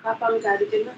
Kapan dari Cina?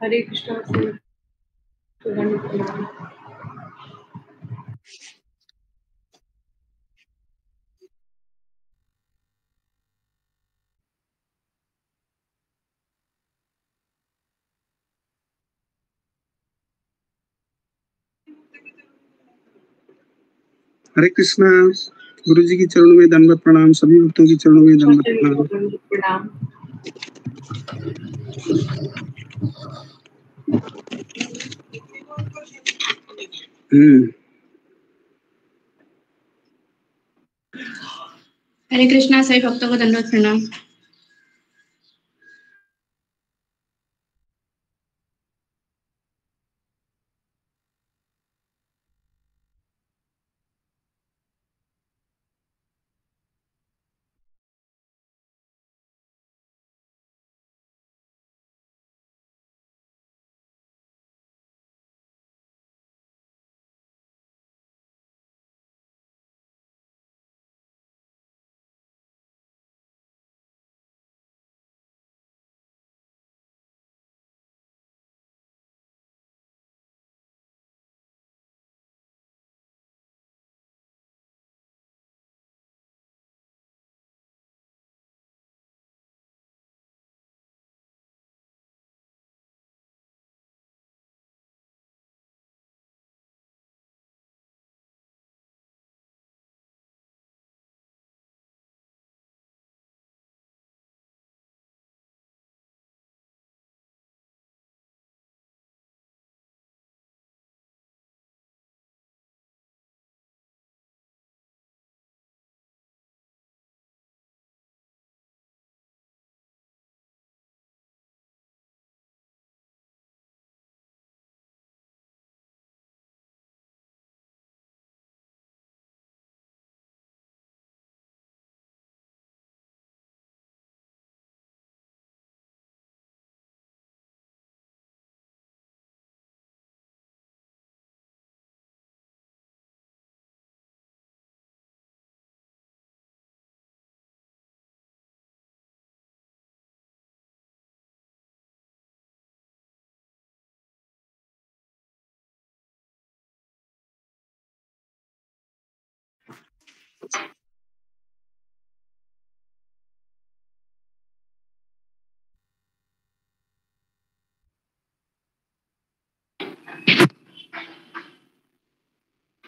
हरे कृष्णा से प्रणाम। हरे कृष्णा। गुरु जी के चरणों में दंडवत प्रणाम, सभी भक्तों के चरणों में दंडवत प्रणाम। हरे कृष्णा, सभी भक्तों को दंडवत प्रणाम।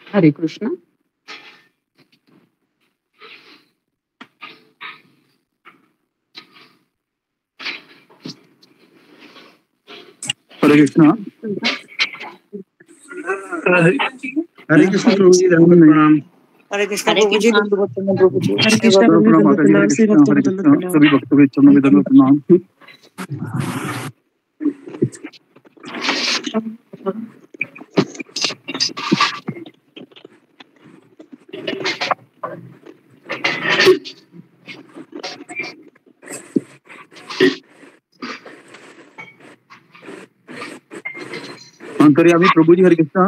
हरे कृष्णा। हरे कृष्णा। हरे कृष्ण प्रभु जी, दंडवत प्रणाम। हरे कृष्णा प्रभु जी, दंडवत प्रणाम प्रभु जी। हरे कृष्णा सभी भक्तों के चरणों में दंडवत प्रणाम। अंतर्यामी प्रभु जी, हरे कृष्णा।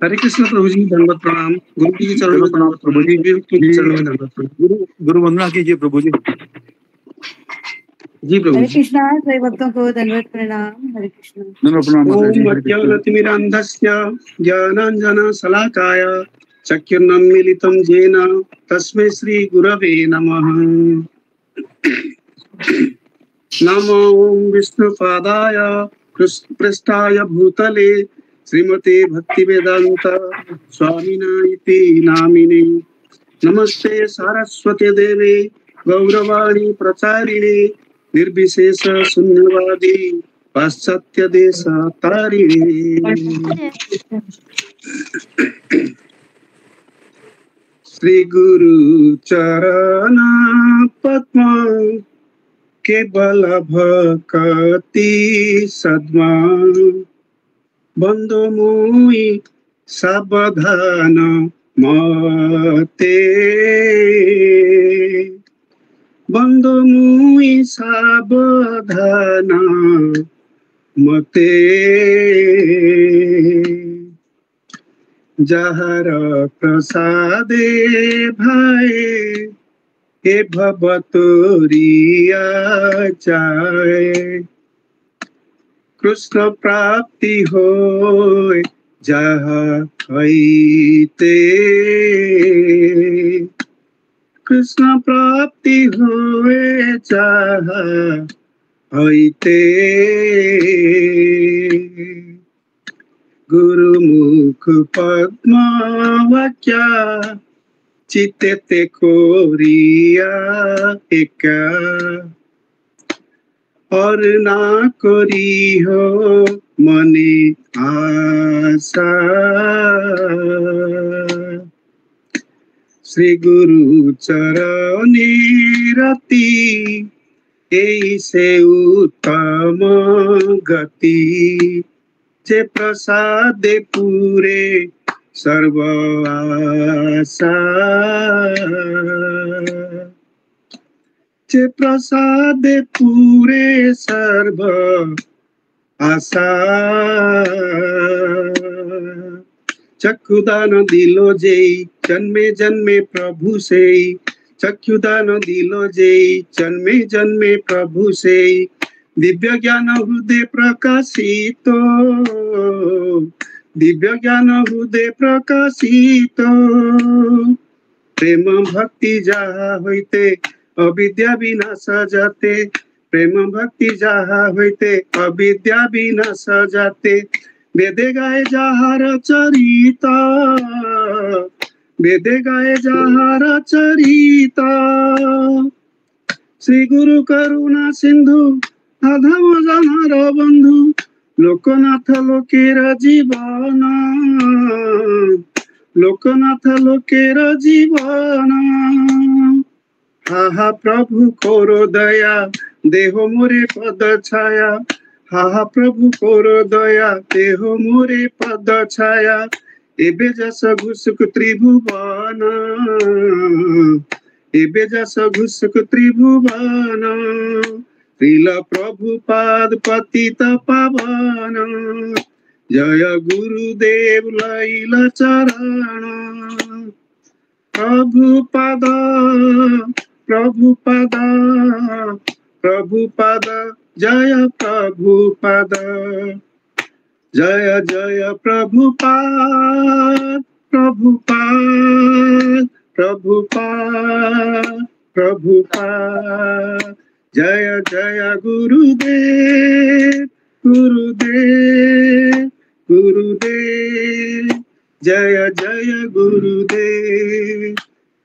हरे कृष्ण प्रभु जी, दंडवत प्रणाम। गुरु जी के चरणों में दंडवत प्रभु जी, चरणों में दंडवत प्रणाम। गुरु वंदना कीजिए प्रभु जी। जी प्रभु हरे जी। कृष्णा, सभी भक्तों को दंडवत प्रणाम। हरे कृष्णा। दंडवत प्रणाम माता जी। ओम अज्ञानतिमिरान्धस्य ज्ञानाञ्जनशलाकाय चक्षुर्न्मीलितं येन तस्मै श्री गुरवे नमः। नमो विष्णुपादाय पृष्ठाय भूतले श्रीमते भक्तिवेदांत स्वामिनाइति नामिने। नमस्ते सारस्वती देवे गौरवाणी प्रचारिणे निर्विशेष शून्यवादी पाश्चात्य देश तारिणे। श्री गुरु चरण पद्म केवल भक्ति सद्मा बंधु मुई सावधान मते बंधु मुई सावधान मते जहर प्रसादे भाई हे भवतुरिया चाय कृष्ण प्राप्ति होय जहाँ हईते कृष्ण प्राप्ति होए जहाँ हईते गुरुमुख पद्म वाक्या चित्ते कोरिया एका और ना करी हो मने आशा श्री गुरु चरणी रति एई से उत्तम गति जे प्रसाद पूरे सर्व आशा जे प्रसाद पूरे सर्व आशा चक्षुदान दिलो जेई जन्मे जन्मे प्रभु से चक्षुदान दिलो जेई जन्मे जन्मे प्रभु से दिव्य ज्ञान हृदय प्रकाशित दिव्य ज्ञान हृदय प्रकाशित प्रेम भक्ति जहाँ होते अविद्या विनाश जाते प्रेम भक्ति जहाँ होते अविद्या विनाश जाते वेदे गाए जहाँ चरिता वेदे गाए जहाँ चरिता श्री गुरु करुणा सिंधु अधम जनार बंधु लोकनाथ लोकेर जीवन लोकनाथ लोकेर जीवन हा प्रभु कोरो दया देह मोरे पद छाया हा प्रभु कोरो दया देह मोरे पद छाया एबे जस घुसुक त्रिभुवन एबे जस घुसुक त्रिभुवन श्रील प्रभुपाद पतित पावन जय गुरुदेव लैल चरण प्रभुपाद प्रभुपाद प्रभुपाद जय प्रभुपाद जय जय प्रभुपाद प्रभुपाद प्रभुपाद प्रभुपाद जय जय गुरुदेव गुरुदेव गुरुदेव जय जय गुरुदेव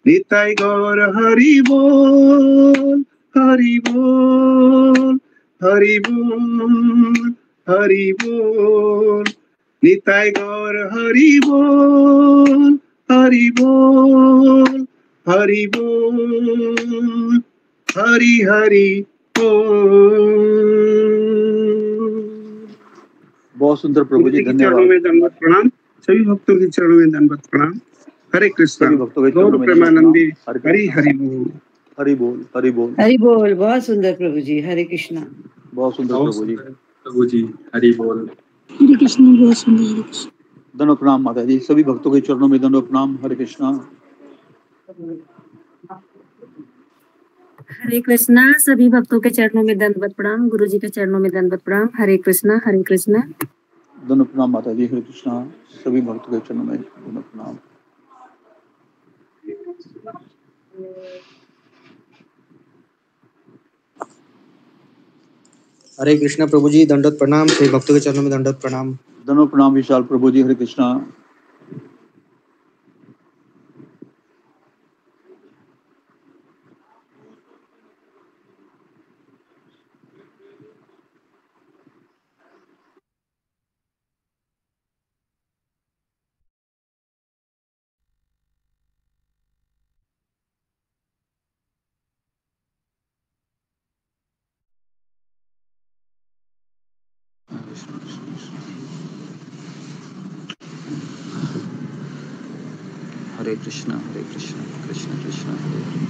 निताई गौर हरि बोल हरि बोल हरि बोल हरि बोल निताई गौर हरि बोल हरि बोल हरि बोल हरि हरि बहुत सुंदर प्रभु जी, चरणों धन्यवाद। में दंडवत प्रणाम, सभी भक्तों के चरणों में दंडवत प्रणाम। हरे कृष्णा, सभी भक्तों के चरणों गौर में प्रेमानंदी, दंडवत हरि हरि बोल। हरि बोल हरि बोल हरि बोल। बहुत सुंदर प्रभु जी, हरे कृष्णा। बहुत सुंदर प्रभु जी, प्रभु जी हरि बोल। हरे कृष्ण। बहुत सुंदर। हरे कृष्ण। दंडवत प्रणाम माता जी, सभी भक्तों के चरणों में दंडवत प्रणाम। हरे कृष्णा। हरे कृष्णा। सभी भक्तों के चरणों में दंडवत प्रणाम। गुरु जी के चरणों में दंडवत प्रणाम। हरे कृष्णा हरे कृष्णा। दंडवत प्रणाम माता जी, हरे कृष्णा। सभी भक्तों के चरणों में दंडवत प्रणाम। हरे कृष्णा प्रभु जी, दंडवत प्रणाम। सभी भक्तों के चरणों में दंडवत प्रणाम। दंडवत प्रणाम विशाल प्रभु जी, हरे कृष्णा। हरे कृष्णा कृष्ण कृष्ण हरे हरे,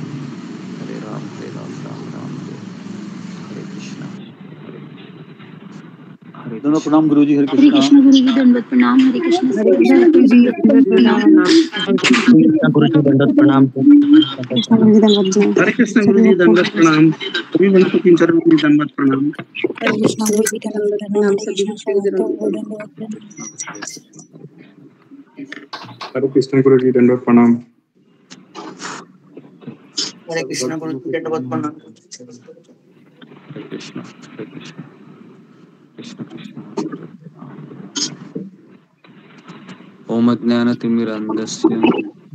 हरे राम राम राम हरे हरे कृष्णा हरे दोनों प्रणाम गुरुजी, हरे हरे कृष्णा। कृष्ण गुरु जी दंडवत प्रणाम। हरे कृष्ण हरे कृष्ण गुरु जी दंडवत प्रणाम। गुरु जी दंडवत प्रणाम। कृष्ण गुरु जी दंडवत प्रणाम। हरे कृष्ण गुरु जी दंडवत प्रणाम। सभी भक्तों की चरण में दंडवत प्रणाम। हरे कृष्ण गुरु जी दंडवत प्रणाम। हरे सभी कृष्ण भक्तों को भक्तों को दंडवत प्रणाम। हरे कृष्ण गुरु जी दंडवत प्रणाम। हरे कृष्ण गुरु जी दंडवत प्रणाम। हरे कृष्ण, हरे कृष्ण, कृष्ण कृष्ण। ओम अज्ञानतिमिरान्धस्य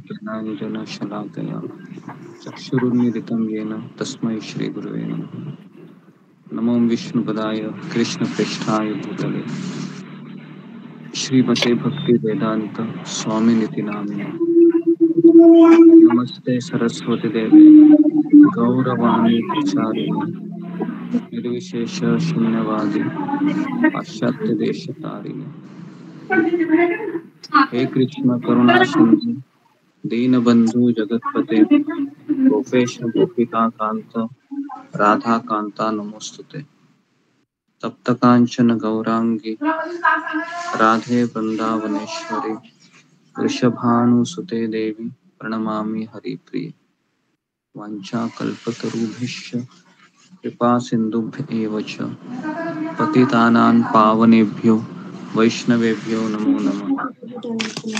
ज्ञानाञ्जनशलाकया चक्षुरुन्मीलितं येन तस्मै श्रीगुरवे नमः। नमो विष्णुपदाय कृष्णप्रेष्ठाय भूतले श्रीमते भक्तिवेदान्त स्वामिनिति नामिने। नमस्ते सरस्वती देवे गौरवाणी प्रचारिणे निर्विशेष शून्यवादी पाश्चात्य देश तारिणे। हे कृष्ण करुणा सिंधु दीनबंधु जगतपते गोपेश गोपिका कांत राधा कांता नमोस्तुते। तप्त कांचन गौरांगी राधे वृंदावनेश्वरी वृषभानुसुते देवी प्रणमामि हरिप्रिये। वाञ्छाकल्पतरुभ्यश्च कृपा सिन्धुभ्य एव च पतितानां पावनेभ्यो वैष्णवेभ्यो नमो नमः।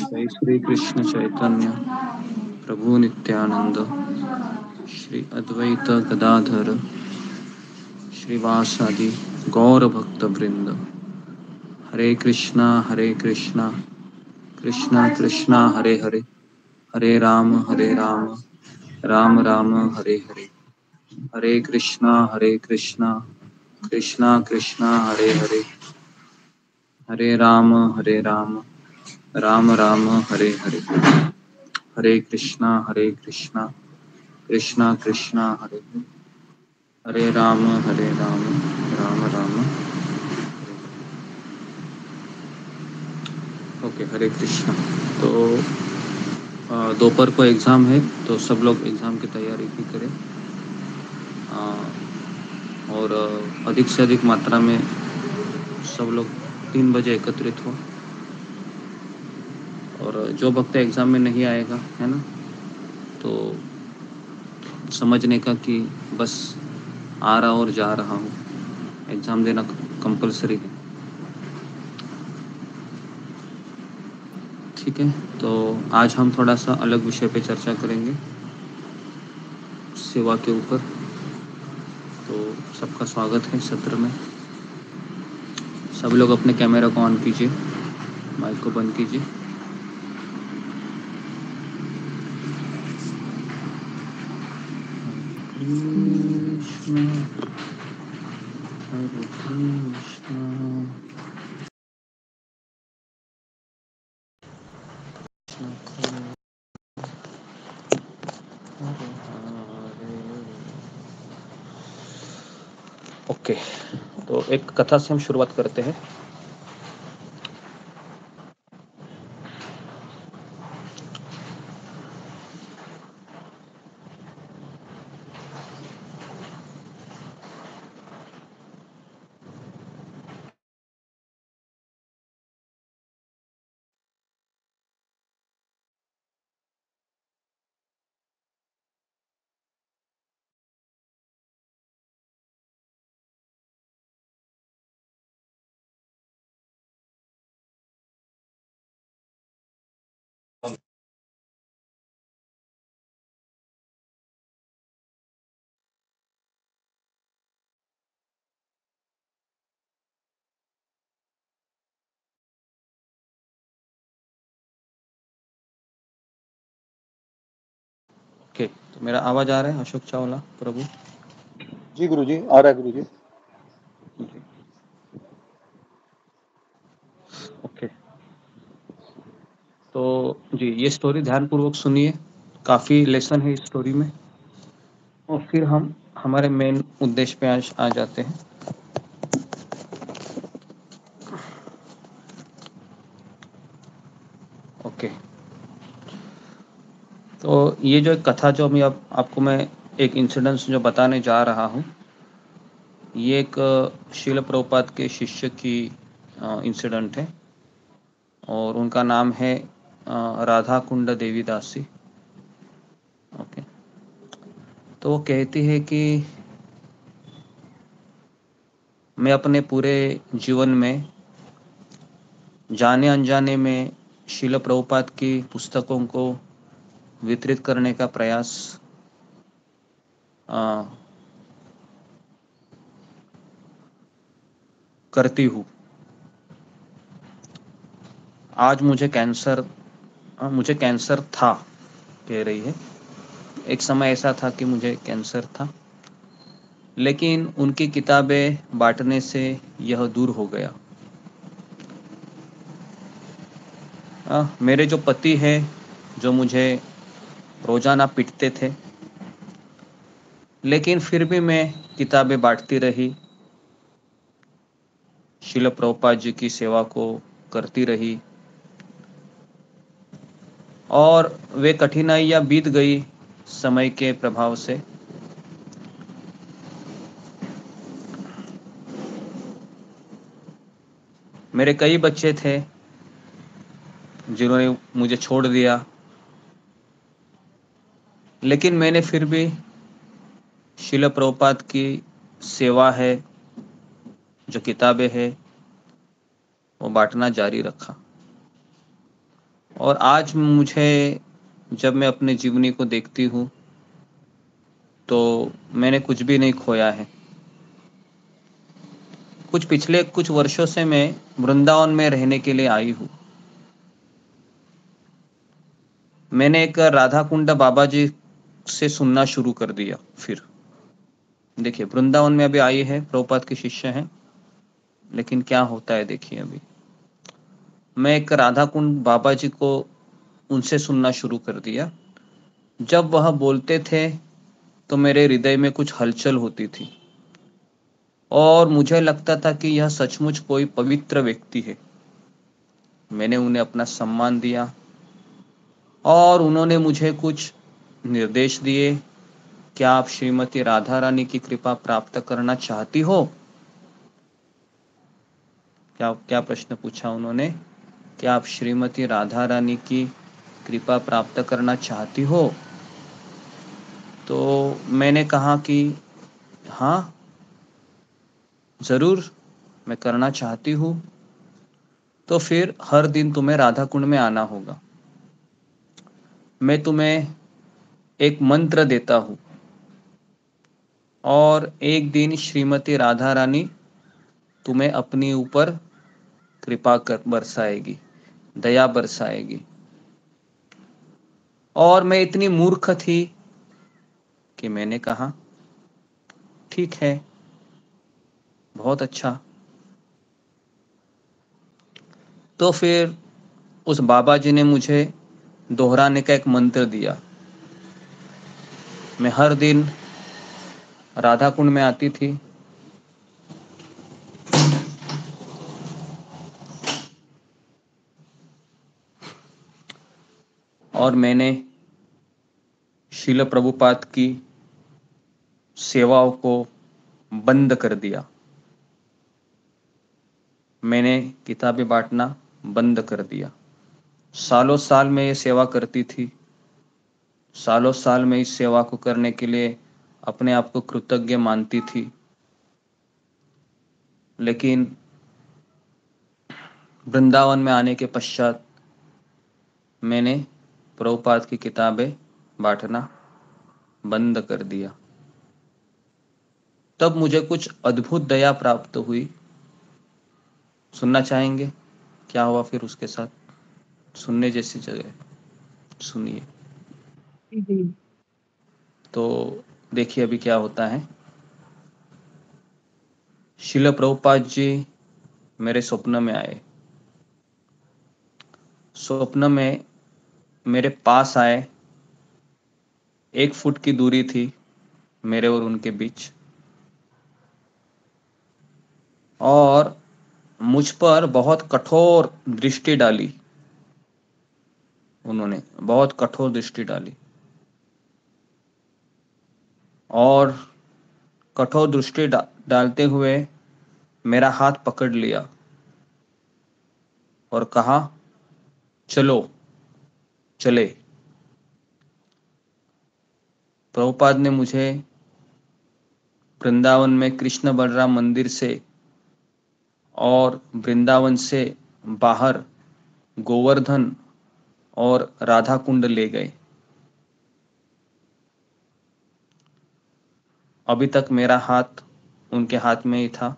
जय श्री कृष्ण चैतन्य प्रभु नित्यानंद श्री अद्वैत गदाधर श्रीवासादि गौर भक्त वृंद। हरे कृष्णा कृष्णा कृष्णा हरे हरे, हरे राम राम राम हरे हरे। हरे कृष्णा कृष्णा कृष्णा हरे हरे, हरे राम राम राम हरे हरे। हरे कृष्णा कृष्णा कृष्णा हरे हरे, हरे राम राम राम। ओके, हरे कृष्णा। तो दोपहर को एग्ज़ाम है, तो सब लोग एग्ज़ाम की तैयारी भी करें और अधिक से अधिक मात्रा में सब लोग 3 बजे एकत्रित हो। और जो भक्त एग्ज़ाम में नहीं आएगा, है ना, तो समझने का कि बस आ रहा और जा रहा हूँ, एग्ज़ाम देना कंपलसरी है। ठीक है, तो आज हम थोड़ा सा अलग विषय पे चर्चा करेंगे, सेवा के ऊपर। तो सबका स्वागत है सत्र में। सब लोग अपने कैमरा को ऑन कीजिए, माइक को बंद कीजिए। कृष्ण हरे कृष्ण ओके, तो एक कथा से हम शुरुआत करते हैं। ओके, तो मेरा आवाज आ रहा है अशोक चावला प्रभु? जी गुरुजी, आ रहा है गुरुजी। ओके, तो जी ये स्टोरी ध्यानपूर्वक सुनिए, काफ़ी लेसन है इस स्टोरी में, और फिर हम हमारे मेन उद्देश्य पे आज आ जाते हैं। ओके, तो ये जो एक कथा जो मैं आपको मैं एक इंसिडेंस जो बताने जा रहा हूँ, ये एक शील प्रभुपाद के शिष्य की इंसिडेंट है और उनका नाम है राधा कुंड देवी दासी। ओके, तो वो कहती है कि मैं अपने पूरे जीवन में जाने अनजाने में श्रील प्रभुपाद की पुस्तकों को वितरित करने का प्रयास करती हूँ। आज मुझे कैंसर था, कह रही है। एक समय ऐसा था कि मुझे कैंसर था, लेकिन उनकी किताबें बांटने से यह दूर हो गया। मेरे जो पति हैं, जो मुझे रोजाना पीटते थे, लेकिन फिर भी मैं किताबें बांटती रही, श्रील प्रभुपाद जी की सेवा को करती रही और वे कठिनाइयां बीत गई समय के प्रभाव से। मेरे कई बच्चे थे जिन्होंने मुझे छोड़ दिया, लेकिन मैंने फिर भी श्रील प्रभुपाद की सेवा है, जो किताबें है, वो बांटना जारी रखा। और आज मुझे, जब मैं अपने जीवनी को देखती हूँ, तो मैंने कुछ भी नहीं खोया है। पिछले कुछ वर्षों से मैं वृंदावन में रहने के लिए आई हूँ। मैंने एक राधा कुंड बाबा जी से सुनना शुरू कर दिया। फिर देखिए, वृंदावन में अभी आई है, प्रभुपाद के शिष्य हैं, लेकिन क्या होता है देखिए। अभी मैं एक राधा कुंड बाबा जी को उनसे सुनना शुरू कर दिया। जब वह बोलते थे तो मेरे हृदय में कुछ हलचल होती थी और मुझे लगता था कि यह सचमुच कोई पवित्र व्यक्ति है। मैंने उन्हें अपना सम्मान दिया और उन्होंने मुझे कुछ निर्देश दिए। क्या आप श्रीमती राधा रानी की कृपा प्राप्त करना चाहती हो? क्या प्रश्न पूछा उन्होंने? क्या आप श्रीमती राधा रानी की कृपा प्राप्त करना चाहती हो? तो मैंने कहा कि हाँ, जरूर, मैं करना चाहती हूँ। तो फिर हर दिन तुम्हें राधा कुंड में आना होगा। मैं तुम्हें एक मंत्र देता हूँ और एक दिन श्रीमती राधा रानी तुम्हें अपने ऊपर कृपा कर बरसाएगी, दया बरसाएगी। और मैं इतनी मूर्ख थी कि मैंने कहा ठीक है, बहुत अच्छा। तो फिर उस बाबा जी ने मुझे दोहराने का एक मंत्र दिया। मैं हर दिन राधा कुंड में आती थी और मैंने श्रील प्रभुपाद की सेवाओं को बंद कर दिया। मैंने किताबें बांटना बंद कर दिया। सालों साल में ये सेवा करती थी। सालों साल में इस सेवा को करने के लिए अपने आप को कृतज्ञ मानती थी। लेकिन वृंदावन में आने के पश्चात मैंने प्रभुपाद की किताबें बांटना बंद कर दिया। तब मुझे कुछ अद्भुत दया प्राप्त हुई। सुनना चाहेंगे क्या हुआ फिर उसके साथ? सुनने जैसी जगह सुनिए। तो देखिए अभी क्या होता है। श्रील प्रभुपाद जी मेरे स्वप्न में आए। स्वप्न में मेरे पास आए। 1 फुट की दूरी थी मेरे और उनके बीच, और मुझ पर बहुत कठोर दृष्टि डाली। उन्होंने बहुत कठोर दृष्टि डाली और कठोर दृष्टि डालते हुए मेरा हाथ पकड़ लिया और कहा चलो चले। प्रभुपाद ने मुझे वृंदावन में कृष्ण बलराम मंदिर से और वृंदावन से बाहर गोवर्धन और राधा कुंड ले गए। अभी तक मेरा हाथ उनके हाथ में ही था।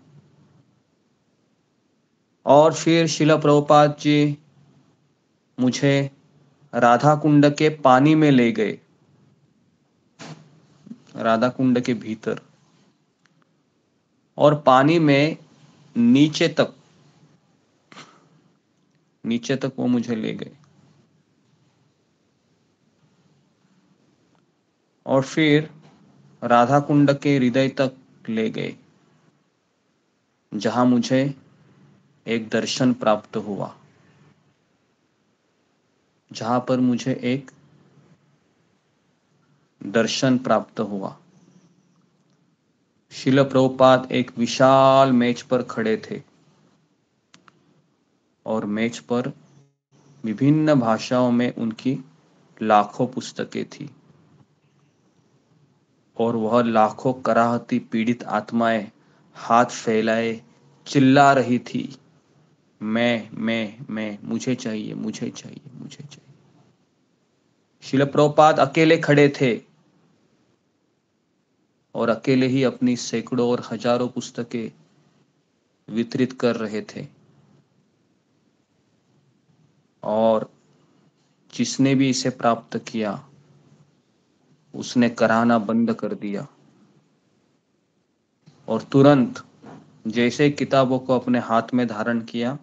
और फिर शिला प्रभुपाद जी मुझे राधा कुंड के पानी में ले गए, राधा कुंड के भीतर, और पानी में नीचे तक वो मुझे ले गए। और फिर राधा कुंड के हृदय तक ले गए, जहां मुझे एक दर्शन प्राप्त हुआ, जहां पर मुझे एक दर्शन प्राप्त हुआ। शिल प्रभुपाद एक विशाल मेज पर खड़े थे और मेज पर विभिन्न भाषाओं में उनकी लाखों पुस्तकें थी और वह लाखों कराहती पीड़ित आत्माएं हाथ फैलाए चिल्ला रही थी, मैं, मुझे चाहिए, मुझे चाहिए, मुझे चाहिए। शिल प्रभुपाद अकेले खड़े थे और अकेले ही अपनी सैकड़ों और हजारों पुस्तकें वितरित कर रहे थे। और जिसने भी इसे प्राप्त किया उसने कराहना बंद कर दिया और तुरंत जैसे किताबों को अपने हाथ में धारण किया,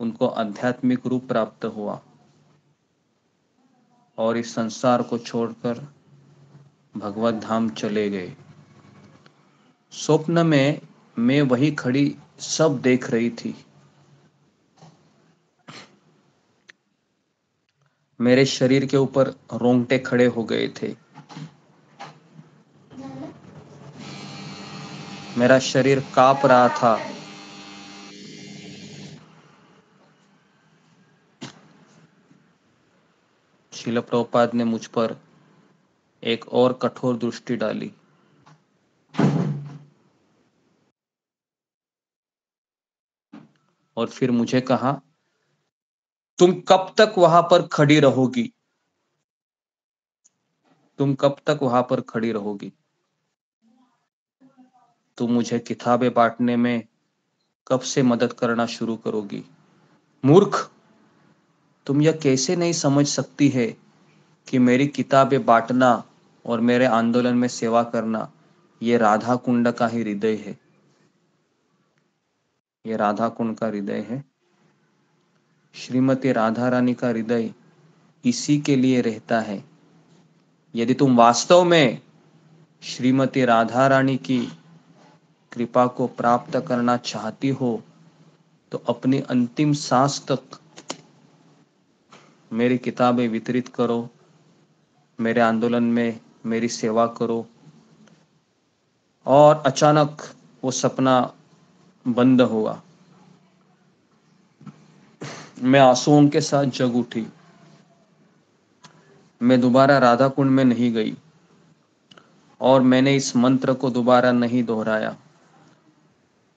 उनको आध्यात्मिक रूप प्राप्त हुआ और इस संसार को छोड़कर भगवत धाम चले गए। स्वप्न में मैं वही खड़ी सब देख रही थी। मेरे शरीर के ऊपर रोंगटे खड़े हो गए थे। मेरा शरीर कांप रहा था। शिल प्रभुपाद ने मुझ पर एक और कठोर दृष्टि डाली। और फिर मुझे कहा, तुम कब तक वहां पर खड़ी रहोगी? तुम कब तक वहां पर खड़ी रहोगी? तुम मुझे किताबें बांटने में कब से मदद करना शुरू करोगी? मूर्ख, तुम यह कैसे नहीं समझ सकती है कि मेरी किताबें बांटना और मेरे आंदोलन में सेवा करना ये राधा कुंड का ही हृदय है। ये राधा कुंड का हृदय है। श्रीमती राधा रानी का हृदय इसी के लिए रहता है। यदि तुम वास्तव में श्रीमती राधा रानी की कृपा को प्राप्त करना चाहती हो तो अपनी अंतिम सांस तक मेरी किताबें वितरित करो, मेरे आंदोलन में मेरी सेवा करो। और अचानक वो सपना बंद हुआ। मैं आंसुओं के साथ जग उठी। मैं दोबारा राधा कुंड में नहीं गई और मैंने इस मंत्र को दोबारा नहीं दोहराया।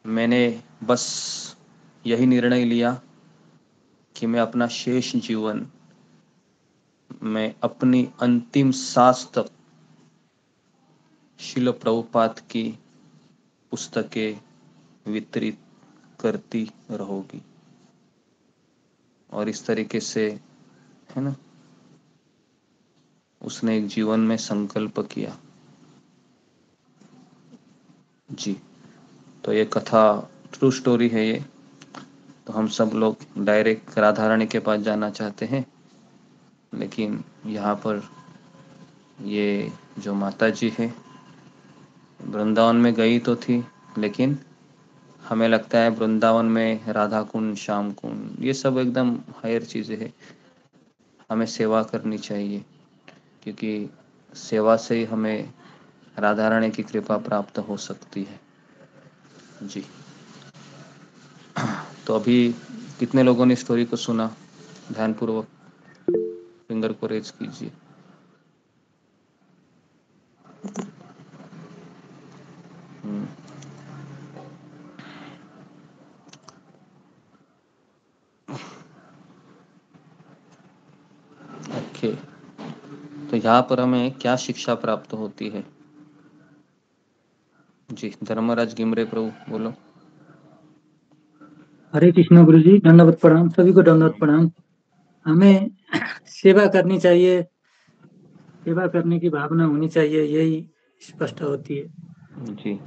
मैंने बस यही निर्णय लिया कि मैं अपना शेष जीवन मैं अपनी अंतिम सांस तक शिल प्रभुपाद की पुस्तकें वितरित करती रहोगी। और इस तरीके से, है ना, उसने एक जीवन में संकल्प किया। जी, तो ये कथा ट्रू स्टोरी है ये। तो हम सब लोग डायरेक्ट राधा रानी के पास जाना चाहते हैं, लेकिन यहाँ पर ये जो माता जी है वृंदावन में गई तो थी, लेकिन हमें लगता है वृंदावन में राधा कुंड, श्याम कुंड, ये सब एकदम हायर चीज़ें हैं। हमें सेवा करनी चाहिए, क्योंकि सेवा से ही हमें राधा रानी की कृपा प्राप्त हो सकती है। जी, तो अभी कितने लोगों ने स्टोरी को सुना ध्यानपूर्वक? फिंगर को रेज कीजिए। ओके, तो यहाँ पर हमें क्या शिक्षा प्राप्त होती है? जी, धर्मराज गिमरे प्रभु बोलो। हरे कृष्णा गुरु जी, दंडवत प्रणाम, सभी को दंडवत प्रणाम। हमें सेवा करनी चाहिए, सेवा करने की भावना होनी चाहिए, यही स्पष्ट होती है। जी,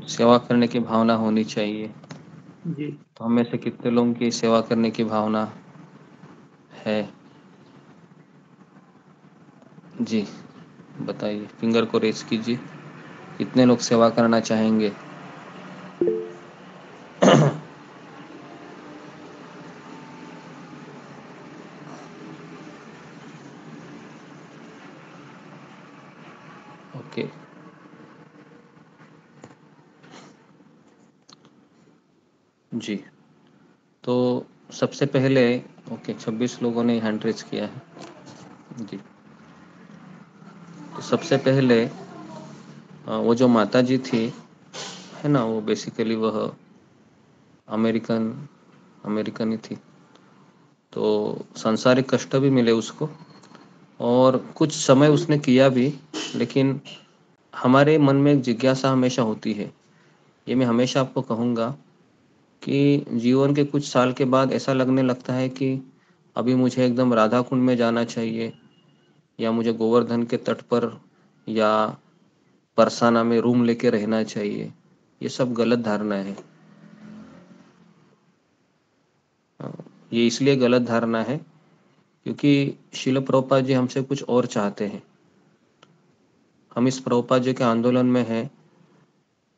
सेवा करने की भावना होनी चाहिए। जी, तो हम में से कितने लोगों की सेवा करने की भावना है? जी बताइए, फिंगर को रेस कीजिए। कितने लोग सेवा करना चाहेंगे? ओके, जी तो सबसे पहले ओके 26 लोगों ने हैंड रेज किया है। जी, तो सबसे पहले वो जो माता जी थी है ना, वो बेसिकली वह अमेरिकन ही थी। तो सांसारिक कष्ट भी मिले उसको और कुछ समय उसने किया भी, लेकिन हमारे मन में एक जिज्ञासा हमेशा होती है। ये मैं हमेशा आपको कहूँगा कि जीवन के कुछ साल के बाद ऐसा लगने लगता है कि अभी मुझे एकदम राधा कुंड में जाना चाहिए, या मुझे गोवर्धन के तट पर या परसाना में रूम लेके रहना चाहिए। ये सब गलत धारणा है। ये इसलिए गलत धारणा है क्योंकि शिल प्रभुपाद जी हमसे कुछ और चाहते हैं। हम इस प्रभुपाद जी के आंदोलन में हैं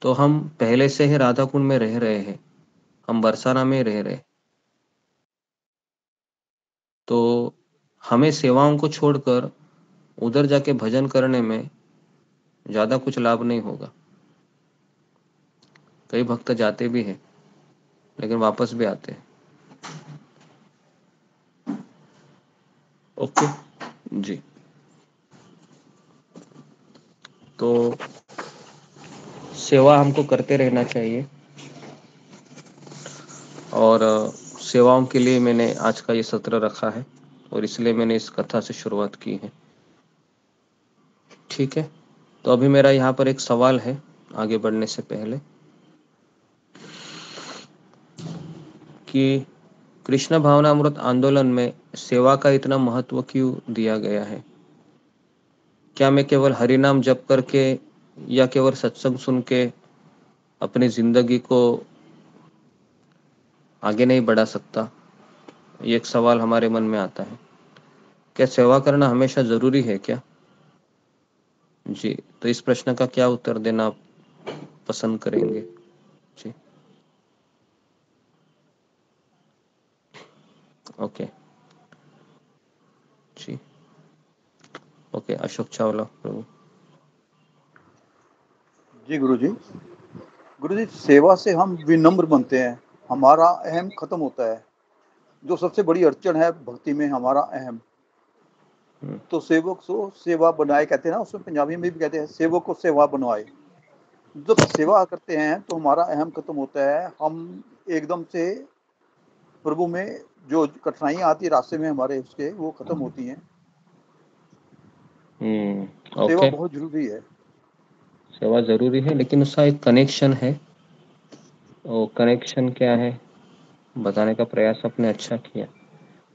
तो हम पहले से ही राधा कुंड में रह रहे हैं, हम बरसाना में रह रहे। तो हमें सेवाओं को छोड़कर उधर जाके भजन करने में ज़्यादा कुछ लाभ नहीं होगा। कई भक्त जाते भी हैं लेकिन वापस भी आते हैं। ओके जी, तो सेवा हमको करते रहना चाहिए और सेवाओं के लिए मैंने आज का ये सत्र रखा है और इसलिए मैंने इस कथा से शुरुआत की है। ठीक है, तो अभी मेरा यहाँ पर एक सवाल है आगे बढ़ने से पहले कि कृष्ण भावनामृत आंदोलन में सेवा का इतना महत्व क्यों दिया गया है? क्या मैं केवल हरिनाम जप करके या केवल सत्संग सुन के अपनी जिंदगी को आगे नहीं बढ़ा सकता? ये एक सवाल हमारे मन में आता है। क्या सेवा करना हमेशा जरूरी है क्या? जी, तो इस प्रश्न का क्या उत्तर देना आप पसंद करेंगे? जी ओके, जी ओके, अशोक चावला प्रभु। जी गुरु जी सेवा से हम विनम्र बनते हैं, हमारा अहम खत्म होता है। जो सबसे बड़ी अड़चन है भक्ति में, हमारा अहम। तो सेवक सो सेवा बनाए कहते हैं ना, उसमें पंजाबी में भी कहते हैं सेवक को सेवा बनवाए। जब सेवा करते हैं तो हमारा अहम खत्म होता है, हम एकदम से प्रभु में जो कठिनाइयां आती है रास्ते में हमारे उसके, वो खत्म होती हैं। सेवा ओके, बहुत जरूरी है। सेवा जरूरी है लेकिन उसका एक कनेक्शन है। वो कनेक्शन क्या है बताने का प्रयास आपने अच्छा किया।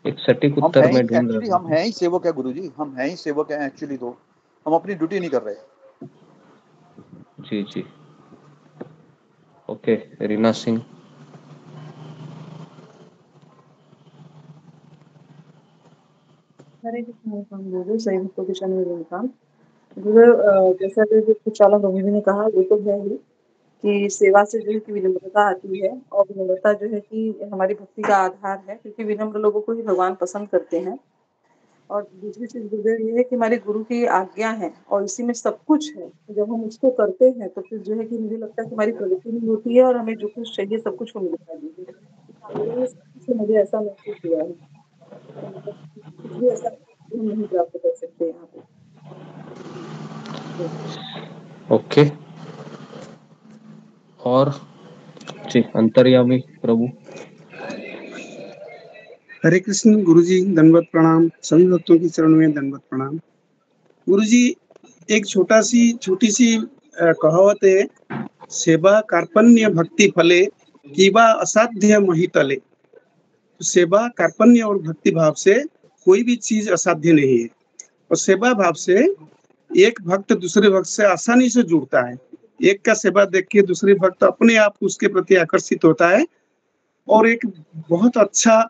एक सटीक हम उत्तर हैं ही में ढूंढ एक्चुअली, रहा हम हूँ। हैं ही सेवक है गुरु जी, हम हैं ही सेवक हैं एक्चुअली। तो हम अपनी ड्यूटी नहीं कर रहे। जी जी ओके, रीना सिंह। हरे कृष्ण गुरु, सही भक्तों के शरण में विनम्रता। गुरु जैसा कि जो चालक बाबू जी ने कहा वो तो है ही कि सेवा से जो है कि विनम्रता आती है, और विनम्रता जो है कि हमारी भक्ति का आधार है, क्योंकि विनम्र लोगों को ही भगवान पसंद करते हैं। और दूसरी चीज गुरुदेव ये है कि हमारी गुरु की आज्ञा है और इसी में सब कुछ है। जब हम उसको करते हैं तो फिर जो है कि मुझे लगता है कि हमारी प्रगति नहीं होती है और हमें जो कुछ चाहिए सब कुछ वो मिलता भी है। से मुझे ऐसा महसूस हुआ है कि मतलब कुछ भी ऐसा हम नहीं प्राप्त कर सकते यहाँ पे। ओके। और जी अंतर्यामी प्रभु। हरे कृष्ण गुरुजी, दंडवत प्रणाम। सभी भक्तों की चरणों में दंडवत प्रणाम। गुरुजी, एक छोटी सी कहावत है, सेवा कार्पण्य भक्ति फले कीवा असाध्य महितले। तो सेवा कार्पण्य और भक्ति भाव से कोई भी चीज असाध्य नहीं है, और सेवा भाव से एक भक्त दूसरे भक्त से आसानी से जुड़ता है। एक का सेवा देख के दूसरे भक्त अपने आप उसके प्रति आकर्षित होता है, और एक बहुत अच्छा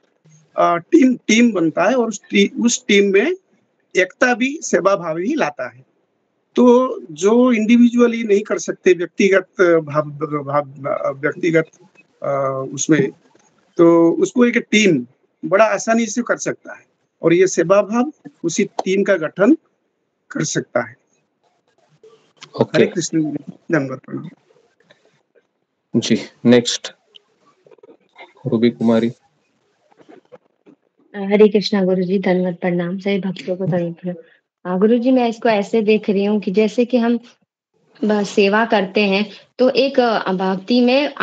टीम बनता है, और उस टीम में एकता भी सेवा भाव ही लाता है। तो जो इंडिविजुअली नहीं कर सकते, व्यक्तिगत उसमें, तो उसको एक टीम बड़ा आसानी से कर सकता है, और ये सेवा भाव उसी टीम का गठन कर सकता है। ओके हरे कृष्ण, दंडवत प्रणाम। जी, नेक्स्ट रूबी कुमारी। हरे कृष्णा गुरुजी, धन्यवाद प्रणाम। सभी भक्तों को धन्यवाद प्रणाम। गुरुजी, मैं इसको ऐसे देख रही हूँ कि जैसे कि हम सेवा करते हैं, तो एक भक्ति में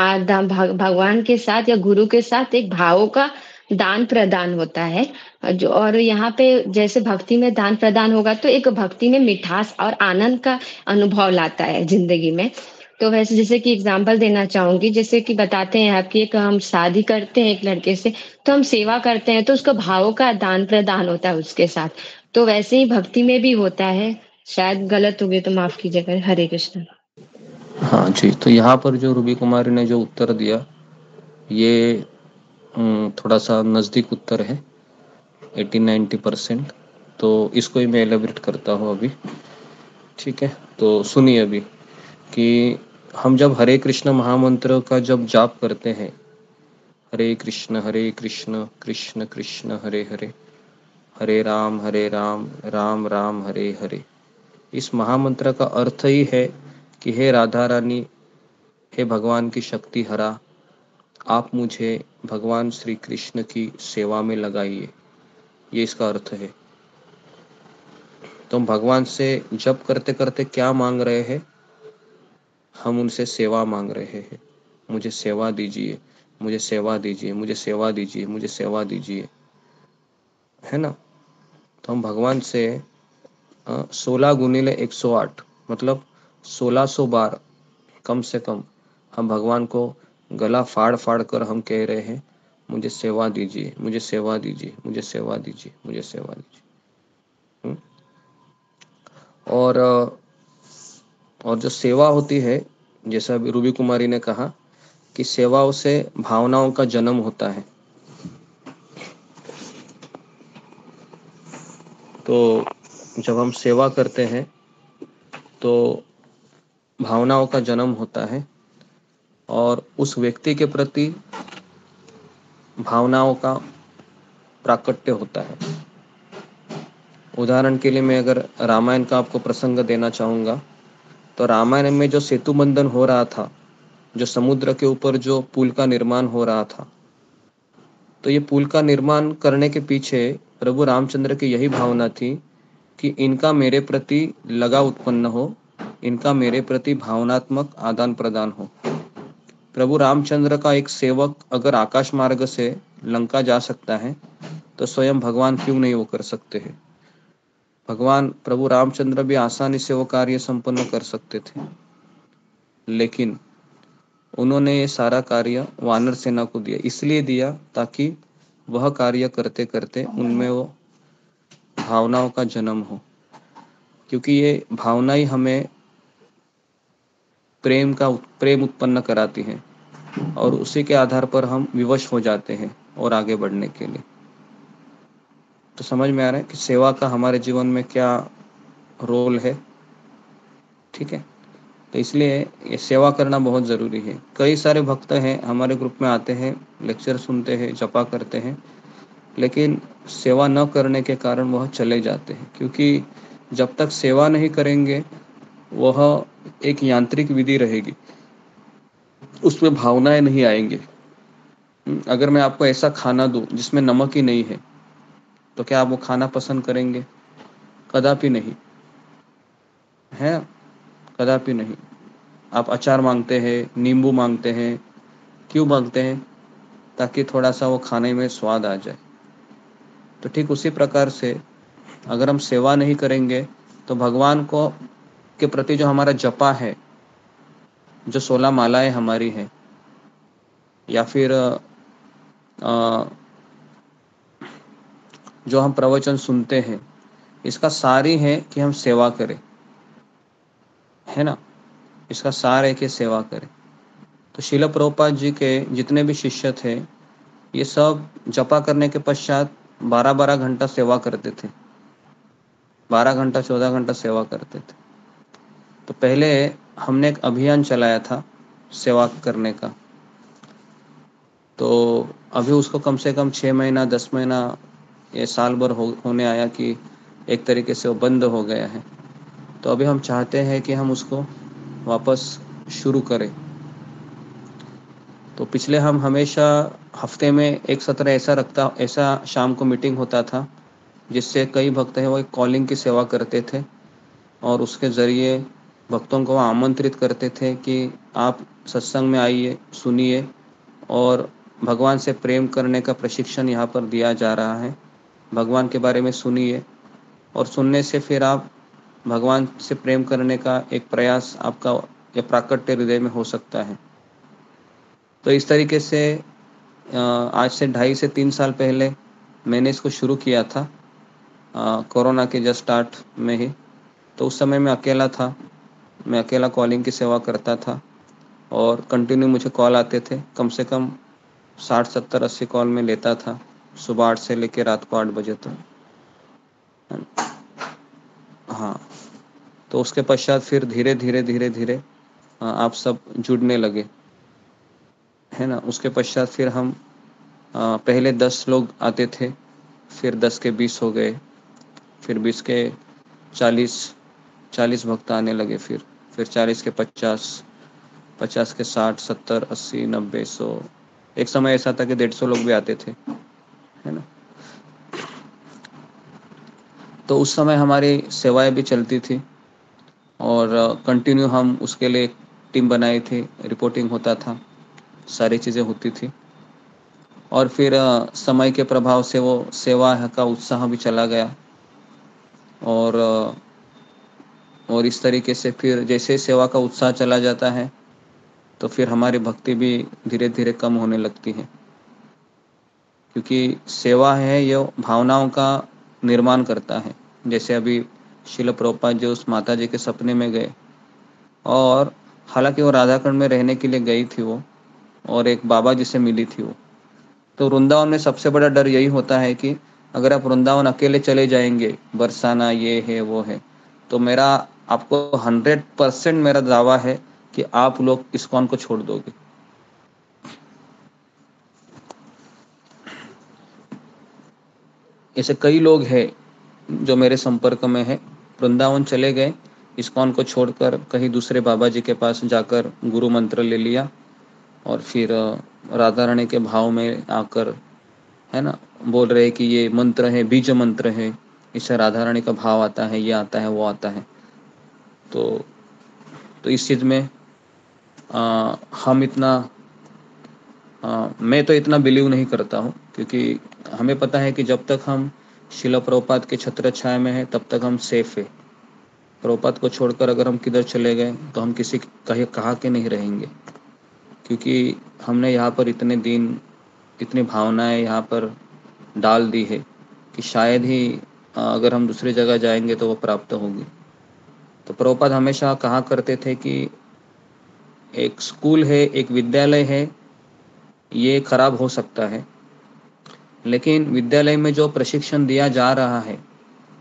भगवान के साथ या गुरु के साथ एक भावों का दान प्रदान होता है। जो और यहाँ पे जैसे भक्ति में दान प्रदान होगा तो एक भक्ति में मिठास और आनंद का अनुभव लाता है जिंदगी में। तो वैसे जैसे कि एग्जाम्पल देना चाहूंगी, जैसे कि बताते हैं आपकी, एक हम शादी करते हैं एक लड़के से, तो हम सेवा करते हैं तो उसका भावों का दान प्रदान होता है उसके साथ। तो वैसे ही भक्ति में भी होता है। शायद गलत हो गई तो माफ कीजिएगा। हरे कृष्ण। हाँ जी, तो यहाँ पर जो रूबी कुमारी ने जो उत्तर दिया, ये थोड़ा सा नज़दीक उत्तर है, 80-90%। तो इसको ही मैं एलेबरेट करता हूँ अभी, ठीक है। तो सुनिए अभी कि हम जब हरे कृष्ण महामंत्र का जब जाप करते हैं, हरे कृष्ण कृष्ण कृष्ण हरे हरे, हरे राम राम राम हरे हरे, इस महामंत्र का अर्थ ही है कि हे राधा रानी, हे भगवान की शक्ति हरा, आप मुझे भगवान श्री कृष्ण की सेवा में लगाइए। ये इसका अर्थ है। तो हम भगवान से जप करते करते क्या मांग रहे हैं? हम उनसे सेवा मांग रहे हैं। मुझे सेवा दीजिए, मुझे सेवा दीजिए, मुझे सेवा दीजिए, मुझे सेवा दीजिए, है ना। तो हम भगवान से 16 गुणिले 108 मतलब 1600 बार कम से कम हम भगवान को गला फाड़ फाड़ कर हम कह रहे हैं, मुझे सेवा दीजिए, मुझे सेवा दीजिए, मुझे सेवा दीजिए, मुझे सेवा दीजिए। और जो सेवा होती है, जैसा अभी रूबी कुमारी ने कहा कि सेवाओं से भावनाओं का जन्म होता है। तो जब हम सेवा करते हैं तो भावनाओं का जन्म होता है, और उस व्यक्ति के प्रति भावनाओं का प्राकट्य होता है। उदाहरण के लिए मैं अगर रामायण का आपको प्रसंग देना चाहूँगा, तो रामायण में जो सेतु बंधन हो रहा था, जो समुद्र के ऊपर जो पुल का निर्माण हो रहा था, तो ये पुल का निर्माण करने के पीछे प्रभु रामचंद्र की यही भावना थी कि इनका मेरे प्रति लगाव उत्पन्न हो, इनका मेरे प्रति भावनात्मक आदान प्रदान हो। प्रभु रामचंद्र का एक सेवक अगर आकाश मार्ग से लंका जा सकता है, तो स्वयं भगवान क्यों नहीं वो कर सकते हैं? भगवान प्रभु रामचंद्र भी आसानी से वो कार्य संपन्न कर सकते थे, लेकिन उन्होंने ये सारा कार्य वानर सेना को दिया। इसलिए दिया ताकि वह कार्य करते करते उनमें वो भावनाओं का जन्म हो, क्योंकि ये भावना ही हमें प्रेम उत्पन्न कराती है, और उसी के आधार पर हम विवश हो जाते हैं और आगे बढ़ने के लिए। तो समझ में आ रहा है कि सेवा का हमारे जीवन में क्या रोल है, ठीक है। तो इसलिए ये सेवा करना बहुत ज़रूरी है। कई सारे भक्त हैं हमारे ग्रुप में आते हैं, लेक्चर सुनते हैं, जपा करते हैं, लेकिन सेवा न करने के कारण वह चले जाते हैं, क्योंकि जब तक सेवा नहीं करेंगे वह एक यांत्रिक विधि रहेगी, उसमें भावनाएं नहीं आएंगे। अगर मैं आपको ऐसा खाना दूं जिसमें नमक ही नहीं है, तो क्या आप वो खाना पसंद करेंगे? कदापि नहीं, है, कदापि नहीं। आप अचार मांगते हैं, नींबू मांगते हैं, क्यों मांगते हैं? ताकि थोड़ा सा वो खाने में स्वाद आ जाए। तो ठीक उसी प्रकार से अगर हम सेवा नहीं करेंगे तो भगवान को के प्रति जो हमारा जपा है, जो 16 मालाएं हमारी हैं, या फिर जो हम प्रवचन सुनते हैं, इसका सार ही है कि हम सेवा करें, है ना। इसका सार है कि सेवा करें। तो श्रील प्रभुपाद जी के जितने भी शिष्य थे, ये सब जपा करने के पश्चात 12-12 घंटा सेवा करते थे, 12 घंटा 14 घंटा सेवा करते थे। तो पहले हमने एक अभियान चलाया था सेवा करने का, तो अभी उसको कम से कम 6 महीना 10 महीना ये साल भर होने आया कि एक तरीके से वो बंद हो गया है। तो अभी हम चाहते हैं कि हम उसको वापस शुरू करें। तो पिछले हम हमेशा हफ्ते में एक सत्र ऐसा शाम को मीटिंग होता था, जिससे कई भक्त हैं वो एक कॉलिंग की सेवा करते थे, और उसके ज़रिए भक्तों को आमंत्रित करते थे कि आप सत्संग में आइए, सुनिए, और भगवान से प्रेम करने का प्रशिक्षण यहाँ पर दिया जा रहा है। भगवान के बारे में सुनिए, और सुनने से फिर आप भगवान से प्रेम करने का एक प्रयास आपका या प्राकट्य हृदय में हो सकता है। तो इस तरीके से आज से 2.5 से 3 साल पहले मैंने इसको शुरू किया था, कोरोना के जस्ट स्टार्ट में ही। तो उस समय मैं अकेला था, मैं अकेला कॉलिंग की सेवा करता था, और कंटिन्यू मुझे कॉल आते थे, कम से कम 60, 70, 80 कॉल में लेता था, सुबह 8 से लेकर रात को 8 बजे तक। हाँ, तो उसके पश्चात फिर धीरे धीरे आप सब जुड़ने लगे, है ना। उसके पश्चात फिर हम पहले 10 लोग आते थे, फिर 10 के 20 हो गए, फिर 20 के 40 भक्त आने लगे, फिर 40 के 50, 50 के 60, 70, 80, 90, 100। एक समय ऐसा था कि 150 लोग भी आते थे, है ना। तो उस समय हमारी सेवाएं भी चलती थी, और कंटिन्यू हम उसके लिए टीम बनाई थी, रिपोर्टिंग होता था, सारी चीज़ें होती थी। और फिर समय के प्रभाव से वो सेवा का उत्साह भी चला गया, और इस तरीके से फिर जैसे सेवा का उत्साह चला जाता है, तो फिर हमारी भक्ति भी धीरे धीरे कम होने लगती है, क्योंकि सेवा है ये भावनाओं का निर्माण करता है। जैसे अभी श्रील प्रभुपाद जी उस माता जी के सपने में गए, और हालांकि वो राधाकुंड में रहने के लिए गई थी वो, और एक बाबा जी से मिली थी वो। तो वृंदावन में सबसे बड़ा डर यही होता है कि अगर आप वृंदावन अकेले चले जाएंगे, बरसाना ये है वो है, तो मेरा आपको 100% मेरा दावा है कि आप लोग इस्कॉन को छोड़ दोगे। ऐसे कई लोग हैं जो मेरे संपर्क में है, वृंदावन चले गए, इस्कॉन को छोड़कर कहीं दूसरे बाबा जी के पास जाकर गुरु मंत्र ले लिया, और फिर राधा रानी के भाव में आकर, है ना, बोल रहे कि ये मंत्र है, बीज मंत्र है, इससे राधा रानी का भाव आता है, ये आता है, वो आता है। तो इस चीज़ में हम इतना मैं तो इतना बिलीव नहीं करता हूँ, क्योंकि हमें पता है कि जब तक हम श्रील प्रभुपाद के छत्र छाया में है, तब तक हम सेफ है। प्रभुपाद को छोड़कर अगर हम किधर चले गए तो हम किसी कहा के नहीं रहेंगे, क्योंकि हमने यहाँ पर इतने दिन इतनी भावनाएं यहाँ पर डाल दी है कि शायद ही अगर हम दूसरी जगह जाएंगे तो वो प्राप्त होगी। तो प्रभुपाद हमेशा कहा करते थे कि एक स्कूल है, एक विद्यालय है, ये खराब हो सकता है, लेकिन विद्यालय में जो प्रशिक्षण दिया जा रहा है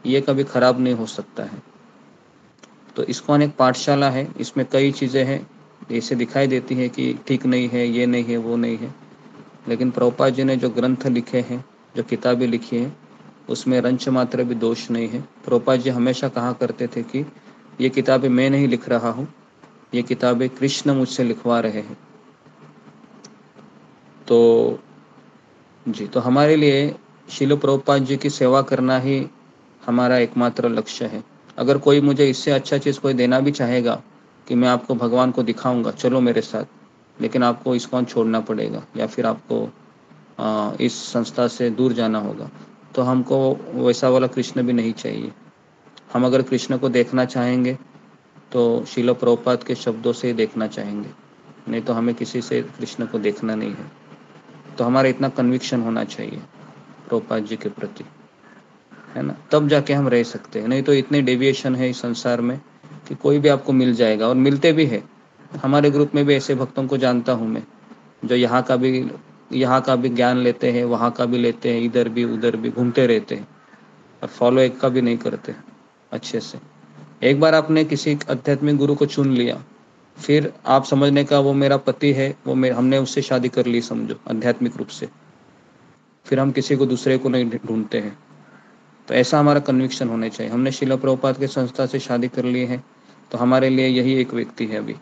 ये कभी खराब नहीं हो सकता है। तो इस्कॉन एक पाठशाला है, इसमें कई चीज़ें हैं, ऐसे दिखाई देती है कि ठीक नहीं है, ये नहीं है, वो नहीं है, लेकिन प्रभुपाद जी ने जो ग्रंथ लिखे हैं, जो किताबें लिखी हैं, उसमें रंच मात्र भी दोष नहीं है। प्रभुपाद जी हमेशा कहा करते थे कि ये किताबें मैं नहीं लिख रहा हूँ, ये किताबें कृष्ण मुझसे लिखवा रहे हैं। तो जी, तो हमारे लिए शिल प्रभुपाद जी की सेवा करना ही हमारा एकमात्र लक्ष्य है। अगर कोई मुझे इससे अच्छा चीज़ कोई देना भी चाहेगा कि मैं आपको भगवान को दिखाऊँगा, चलो मेरे साथ, लेकिन आपको इस्कॉन छोड़ना पड़ेगा या फिर आपको इस संस्था से दूर जाना होगा, तो हमको वैसा वाला कृष्ण भी नहीं चाहिए। हम अगर कृष्ण को देखना चाहेंगे तो शिल प्रभुपाद के शब्दों से ही देखना चाहेंगे, नहीं तो हमें किसी से कृष्ण को देखना नहीं है। तो हमारा इतना कन्विक्शन होना चाहिए प्रभुपाद जी के प्रति, है ना, तब जाके हम रह सकते हैं। नहीं तो इतनी डेविएशन है इस संसार में कि कोई भी आपको मिल जाएगा, और मिलते भी है। हमारे ग्रुप में भी ऐसे भक्तों को जानता हूँ मैं, जो यहाँ का भी ज्ञान लेते हैं, वहाँ का भी लेते हैं, इधर भी उधर भी घूमते रहते हैं, और फॉलो एक का भी नहीं करते अच्छे से। एक बार आपने किसी आध्यात्मिक गुरु को चुन लिया, फिर आप समझने का वो मेरा पति है, हमने उससे शादी कर ली समझो आध्यात्मिक रूप से, फिर हम किसी को दूसरे को नहीं ढूंढते हैं। तो ऐसा हमारा कन्विक्शन होना चाहिए। हमने शिला प्रभुपाद के संस्था से शादी कर ली है, तो हमारे लिए यही एक व्यक्ति है अभी,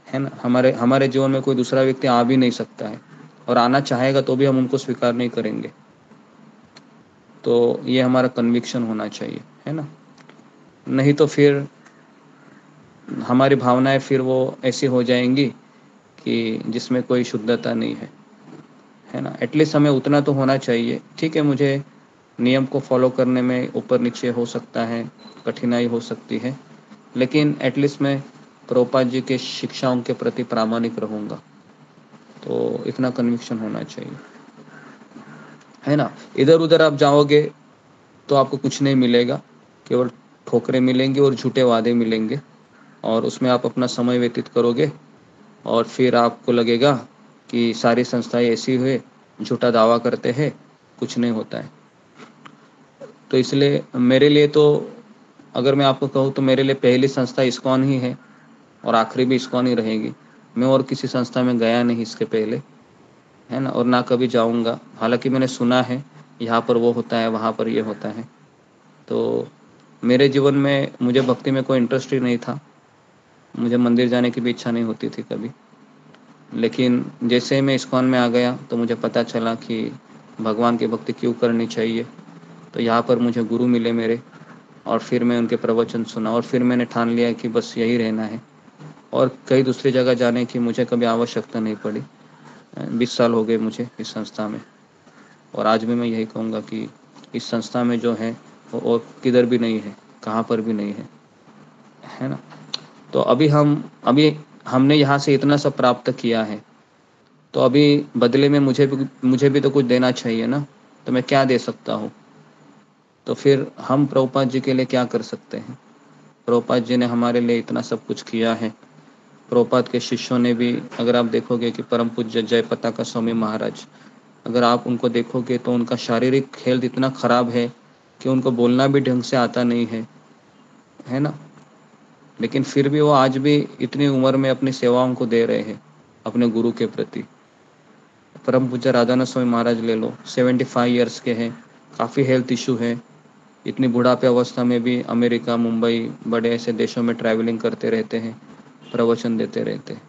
है ना। हमारे जीवन में कोई दूसरा व्यक्ति आ भी नहीं सकता है, और आना चाहेगा तो भी हम उनको स्वीकार नहीं करेंगे। तो ये हमारा कन्विक्शन होना चाहिए, है ना। नहीं तो फिर हमारी भावनाएं फिर वो ऐसी हो जाएंगी कि जिसमें कोई शुद्धता नहीं है ना। एटलीस्ट हमें उतना तो होना चाहिए। ठीक है, मुझे नियम को फॉलो करने में ऊपर नीचे हो सकता है, कठिनाई हो सकती है, लेकिन एटलीस्ट मैं प्रभुपाद जी के शिक्षाओं के प्रति प्रामाणिक रहूँगा। तो इतना कन्विक्शन होना चाहिए, है ना। इधर उधर आप जाओगे तो आपको कुछ नहीं मिलेगा, केवल ठोकरें मिलेंगी और झूठे वादे मिलेंगे, और उसमें आप अपना समय व्यतीत करोगे, और फिर आपको लगेगा कि सारी संस्थाएं ऐसी हुए, झूठा दावा करते हैं, कुछ नहीं होता है। तो इसलिए मेरे लिए तो, अगर मैं आपको कहूँ तो मेरे लिए पहली संस्था इस्कॉन ही है, और आखिरी भी इस्कॉन ही रहेगी। मैं और किसी संस्था में गया नहीं इसके पहले, है ना, और ना कभी जाऊंगा। हालांकि मैंने सुना है यहाँ पर वो होता है, वहाँ पर ये होता है। तो मेरे जीवन में मुझे भक्ति में कोई इंटरेस्ट ही नहीं था, मुझे मंदिर जाने की भी इच्छा नहीं होती थी कभी। लेकिन जैसे मैं इस्कॉन में आ गया तो मुझे पता चला कि भगवान की भक्ति क्यों करनी चाहिए। तो यहाँ पर मुझे गुरु मिले मेरे, और फिर मैं उनके प्रवचन सुना, और फिर मैंने ठान लिया कि बस यही रहना है, और कई दूसरी जगह जाने की मुझे कभी आवश्यकता नहीं पड़ी। 20 साल हो गए मुझे इस संस्था में, और आज भी मैं यही कहूँगा कि इस संस्था में जो है वो और किधर भी नहीं है, कहाँ पर भी नहीं है ना। तो अभी हमने यहाँ से इतना सब प्राप्त किया है, तो अभी बदले में मुझे भी तो कुछ देना चाहिए ना। तो मैं क्या दे सकता हूँ? तो फिर हम प्रभुपाद जी के लिए क्या कर सकते हैं? प्रभुपाद जी ने हमारे लिए इतना सब कुछ किया है। प्रभुपाद के शिष्यों ने भी, अगर आप देखोगे कि परम पूज्य जय पताका स्वामी महाराज, अगर आप उनको देखोगे तो उनका शारीरिक हेल्थ इतना खराब है कि उनको बोलना भी ढंग से आता नहीं है ना। लेकिन फिर भी वो आज भी इतनी उम्र में अपनी सेवाओं को दे रहे हैं अपने गुरु के प्रति। परम पूज्य राधानाथ स्वामी महाराज ले लो, 75 ईयर्स के हैं, काफ़ी हेल्थ इशू है, इतनी बुढ़ापे अवस्था में भी अमेरिका, मुंबई, बड़े ऐसे देशों में ट्रैवलिंग करते रहते हैं, प्रवचन देते रहते हैं।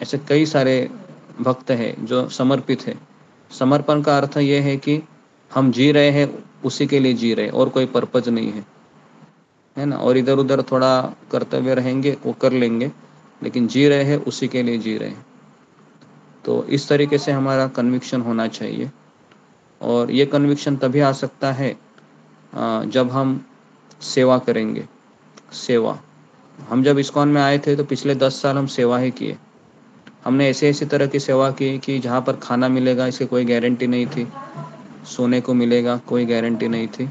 ऐसे कई सारे भक्त हैं जो समर्पित है। समर्पण का अर्थ ये है कि हम जी रहे हैं उसी के लिए जी रहे, और कोई पर्पज नहीं है ना। और इधर उधर थोड़ा कर्तव्य रहेंगे वो कर लेंगे, लेकिन जी रहे हैं उसी के लिए जी रहे हैं। तो इस तरीके से हमारा कन्विक्शन होना चाहिए, और ये कन्विक्शन तभी आ सकता है जब हम सेवा करेंगे। सेवा, हम जब इस्कॉन में आए थे तो पिछले 10 साल हम सेवा ही किए। हमने ऐसी तरह की सेवा की कि जहाँ पर खाना मिलेगा इसकी कोई गारंटी नहीं थी, सोने को मिलेगा कोई गारंटी नहीं थी।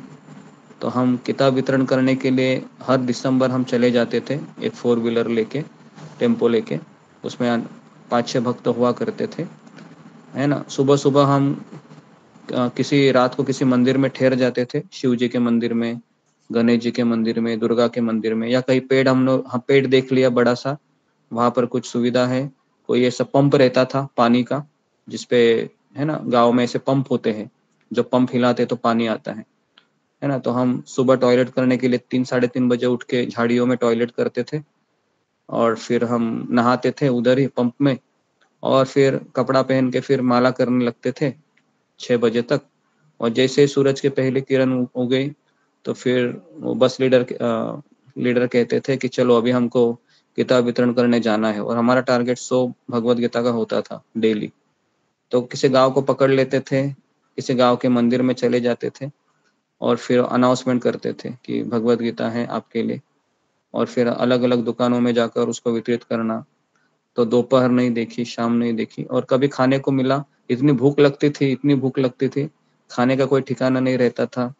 तो हम किताब वितरण करने के लिए हर दिसंबर हम चले जाते थे, एक 4 व्हीलर लेके, टेम्पो लेके, उसमें 5-6 भक्त हुआ करते थे, है ना। सुबह सुबह हम किसी रात को किसी मंदिर में ठहर जाते थे, शिव जी के मंदिर में, गणेश जी के मंदिर में, दुर्गा के मंदिर में, या कहीं पेड़ पेड़ देख लिया बड़ा सा, वहाँ पर कुछ सुविधा है, कोई ऐसा पंप रहता था पानी का, जिसपे, है ना, गांव में ऐसे पंप होते हैं, जो पंप हिलाते तो पानी आता है ना। तो हम सुबह टॉयलेट करने के लिए 3-3:30 बजे उठ के झाड़ियों में टॉयलेट करते थे, और फिर हम नहाते थे उधर ही पंप में, और फिर कपड़ा पहन के फिर माला करने लगते थे 6 बजे तक। और जैसे सूरज की पहली किरण हो गई तो फिर वो बस लीडर कहते थे कि चलो अभी हमको किताब वितरण करने जाना है, और हमारा टारगेट 100 भगवत गीता का होता था डेली। तो किसी गांव को पकड़ लेते थे, किसी गांव के मंदिर में चले जाते थे और फिर अनाउंसमेंट करते थे कि भगवत गीता है आपके लिए, और फिर अलग अलग दुकानों में जाकर उसको वितरित करना। तो दोपहर नहीं देखी, शाम नहीं देखी, और कभी खाने को मिला, इतनी भूख लगती थी, इतनी भूख लगती थी, खाने का कोई ठिकाना नहीं रहता था।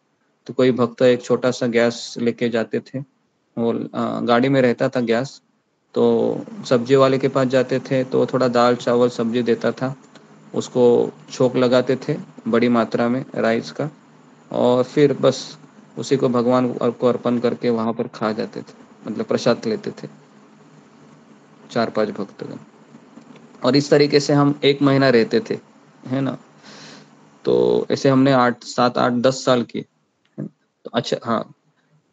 तो कोई भक्त एक छोटा सा गैस लेके जाते थे, वो गाड़ी में रहता था गैस, तो सब्जी वाले के पास जाते थे तो थोड़ा दाल चावल सब्जी देता था, उसको छोंक लगाते थे बड़ी मात्रा में राइस का, और फिर बस उसी को भगवान को अर्पण करके वहां पर खा जाते थे, मतलब प्रसाद लेते थे 4-5 भक्तगण। और इस तरीके से हम 1 महीना रहते थे, है ना। तो ऐसे हमने 8, 7, 8, 10 साल किए। तो अच्छा, हाँ,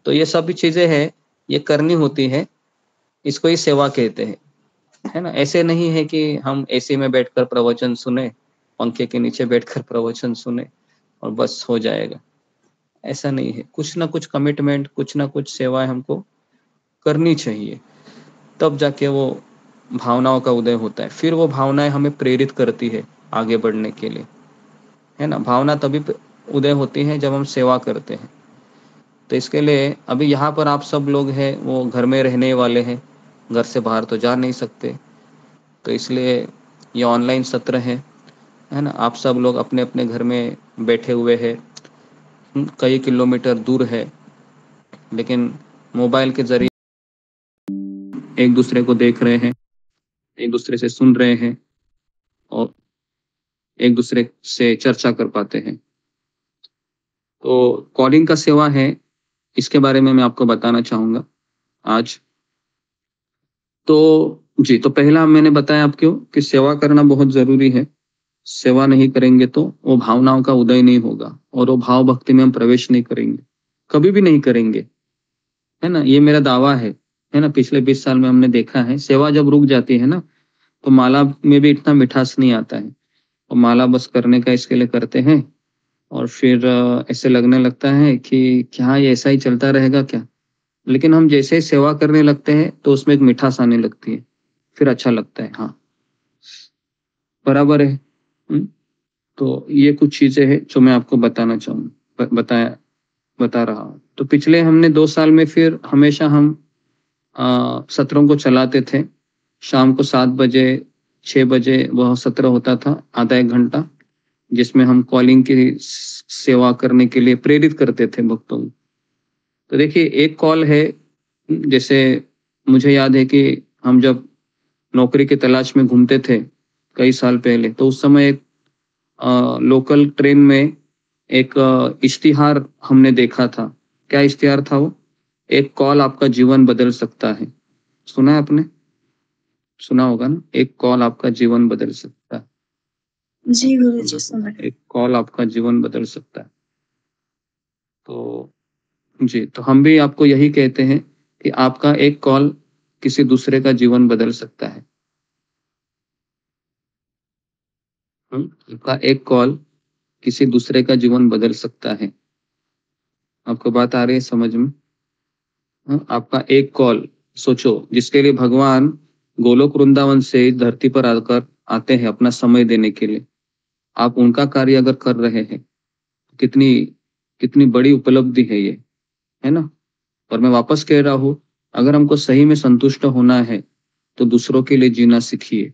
तो ये सब चीजें हैं, ये करनी होती है, इसको ही सेवा कहते हैं, है ना। ऐसे नहीं है कि हम एसी में बैठकर प्रवचन सुने, पंखे के नीचे बैठकर प्रवचन सुने और बस हो जाएगा, ऐसा नहीं है। कुछ ना कुछ कमिटमेंट, कुछ ना कुछ सेवाएं हमको करनी चाहिए, तब जाके वो भावनाओं का उदय होता है। फिर वो भावनाएं हमें प्रेरित करती है आगे बढ़ने के लिए, है ना। भावना तभी उदय होती है जब हम सेवा करते हैं। तो इसके लिए अभी यहाँ पर आप सब लोग हैं वो घर में रहने वाले हैं, घर से बाहर तो जा नहीं सकते, तो इसलिए ये ऑनलाइन सत्र है ना। आप सब लोग अपने अपने घर में बैठे हुए हैं, कई किलोमीटर दूर है, लेकिन मोबाइल के जरिए एक दूसरे को देख रहे हैं, एक दूसरे से सुन रहे हैं और एक दूसरे से चर्चा कर पाते हैं। तो कॉलिंग का सेवा है, इसके बारे में मैं आपको बताना चाहूंगा आज। तो जी, तो पहला मैंने बताया आपको कि सेवा करना बहुत जरूरी है। सेवा नहीं करेंगे तो वो भावनाओं का उदय नहीं होगा, और वो भाव भक्ति में हम प्रवेश नहीं करेंगे, कभी भी नहीं करेंगे, है ना। ये मेरा दावा है ना। पिछले 20 साल में हमने देखा है, सेवा जब रुक जाती है ना तो माला में भी इतना मिठास नहीं आता है। और माला बस करने का इसके लिए करते हैं, और फिर ऐसे लगने लगता है कि क्या ये ऐसा ही चलता रहेगा क्या। लेकिन हम जैसे ही सेवा करने लगते हैं तो उसमें एक मिठास आने लगती है, फिर अच्छा लगता है। हाँ, बराबर है। तो ये कुछ चीजें हैं जो मैं आपको बताना चाहूँ, बता रहा हूँ। तो पिछले हमने 2 साल में फिर हमेशा हम सत्रों को चलाते थे। शाम को 7 बजे 6 बजे वह सत्र होता था, आधा 1 घंटा, जिसमें हम कॉलिंग की सेवा करने के लिए प्रेरित करते थे भक्तों को। तो देखिए, एक कॉल है, जैसे मुझे याद है कि हम जब नौकरी की तलाश में घूमते थे कई साल पहले, तो उस समय एक लोकल ट्रेन में एक इश्तिहार हमने देखा था। क्या इश्तिहार था वो? एक कॉल आपका जीवन बदल सकता है। सुना है आपने? सुना होगा ना, एक कॉल आपका जीवन बदल सकता है। जी गुरुजी, सुना। एक कॉल आपका जीवन बदल सकता है। तो जी, तो हम भी आपको यही कहते हैं कि आपका एक कॉल किसी दूसरे का जीवन बदल सकता है। आपका एक कॉल किसी दूसरे का जीवन बदल सकता है। आपको बात आ रही है समझ में? आपका एक कॉल, सोचो, जिसके लिए भगवान गोलोक वृंदावन से धरती पर आकर आते हैं अपना समय देने के लिए, आप उनका कार्य अगर कर रहे हैं, कितनी कितनी बड़ी उपलब्धि है ये, है ना। और मैं वापस कह रहा हूँ, अगर हमको सही में संतुष्ट होना है तो दूसरों के लिए जीना सीखिए,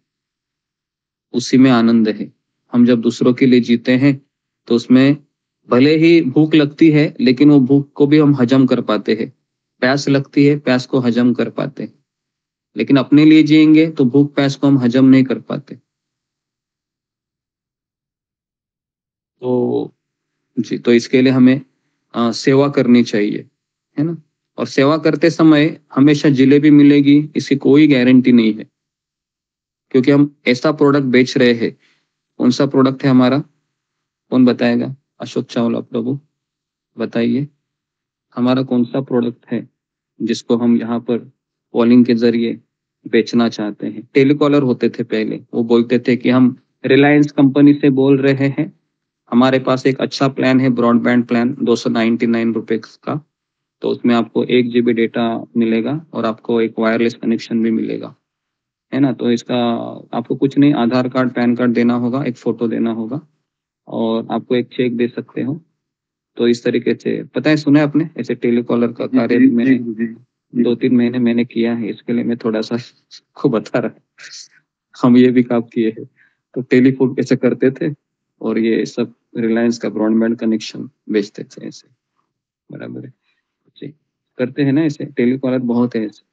उसी में आनंद है। हम जब दूसरों के लिए जीते हैं तो उसमें भले ही भूख लगती है, लेकिन वो भूख को भी हम हजम कर पाते हैं। प्यास लगती है, प्यास को हजम कर पाते हैं। लेकिन अपने लिए जिएंगे तो भूख प्यास को हम हजम नहीं कर पाते। तो जी, तो इसके लिए हमें सेवा करनी चाहिए, है ना। और सेवा करते समय हमेशा जिलेबी मिलेगी इसकी कोई गारंटी नहीं है, क्योंकि हम ऐसा प्रोडक्ट बेच रहे हैं। कौन सा प्रोडक्ट है हमारा? कौन बताएगा? अशोक चावला प्रभु बताइए, हमारा कौन सा प्रोडक्ट है जिसको हम यहाँ पर कॉलिंग के जरिए बेचना चाहते हैं। टेलीकॉलर होते थे पहले, वो बोलते थे कि हम रिलायंस कंपनी से बोल रहे हैं, हमारे पास एक अच्छा प्लान है, ब्रॉडबैंड प्लान 299 रुपए का, तो उसमें आपको 1 GB डेटा मिलेगा और आपको एक वायरलेस कनेक्शन भी मिलेगा, है ना। तो इसका आपको कुछ नहीं, आधार कार्ड, पैन कार्ड देना होगा, एक फोटो देना होगा और आपको एक चेक दे सकते हो। तो इस तरीके से, पता है, सुना है आपने ऐसे टेलीकॉलर का कार्य? मैंने 2-3 महीने मैंने किया है, इसके लिए मैं थोड़ा सा को बता रहा हूँ। हम ये भी काम किए हैं। तो टेलीफोन कैसे करते थे और ये सब रिलायंस का ब्रॉडबैंड कनेक्शन बेचते थे ऐसे, बराबर है जी। करते हैं ना ऐसे, टेलीकॉलर बहुत है ऐसे।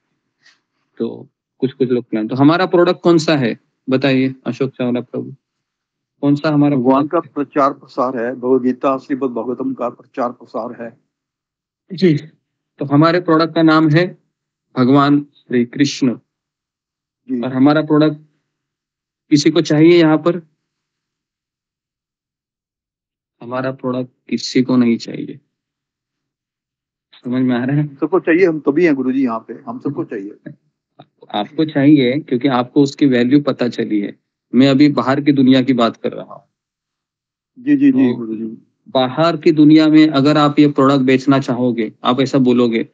तो कुछ कुछ लोग प्लान, तो हमारा प्रोडक्ट कौन सा है बताइए अशोक चावला प्रभु, कौन सा हमारा भगवान का प्रचार प्रसार है, भगवद गीता श्रीमद् भागवतम का प्रचार प्रसार है जी। तो हमारे प्रोडक्ट का नाम है भगवान श्री कृष्ण, और हमारा प्रोडक्ट किसी को चाहिए यहाँ पर? हमारा प्रोडक्ट किसी को नहीं चाहिए, समझ में आ रहा है? सबको चाहिए, हम तभी हैं गुरुजी यहाँ पे, हम सबको चाहिए। आपको चाहिए क्योंकि आपको उसकी वैल्यू पता चली है। मैं अभी बाहर की दुनिया की बात कर रहा हूँ। जी जी जी गुरुजी। बाहर की दुनिया में अगर आप ये प्रोडक्ट बेचना चाहोगे, आप ऐसा बोलोगे,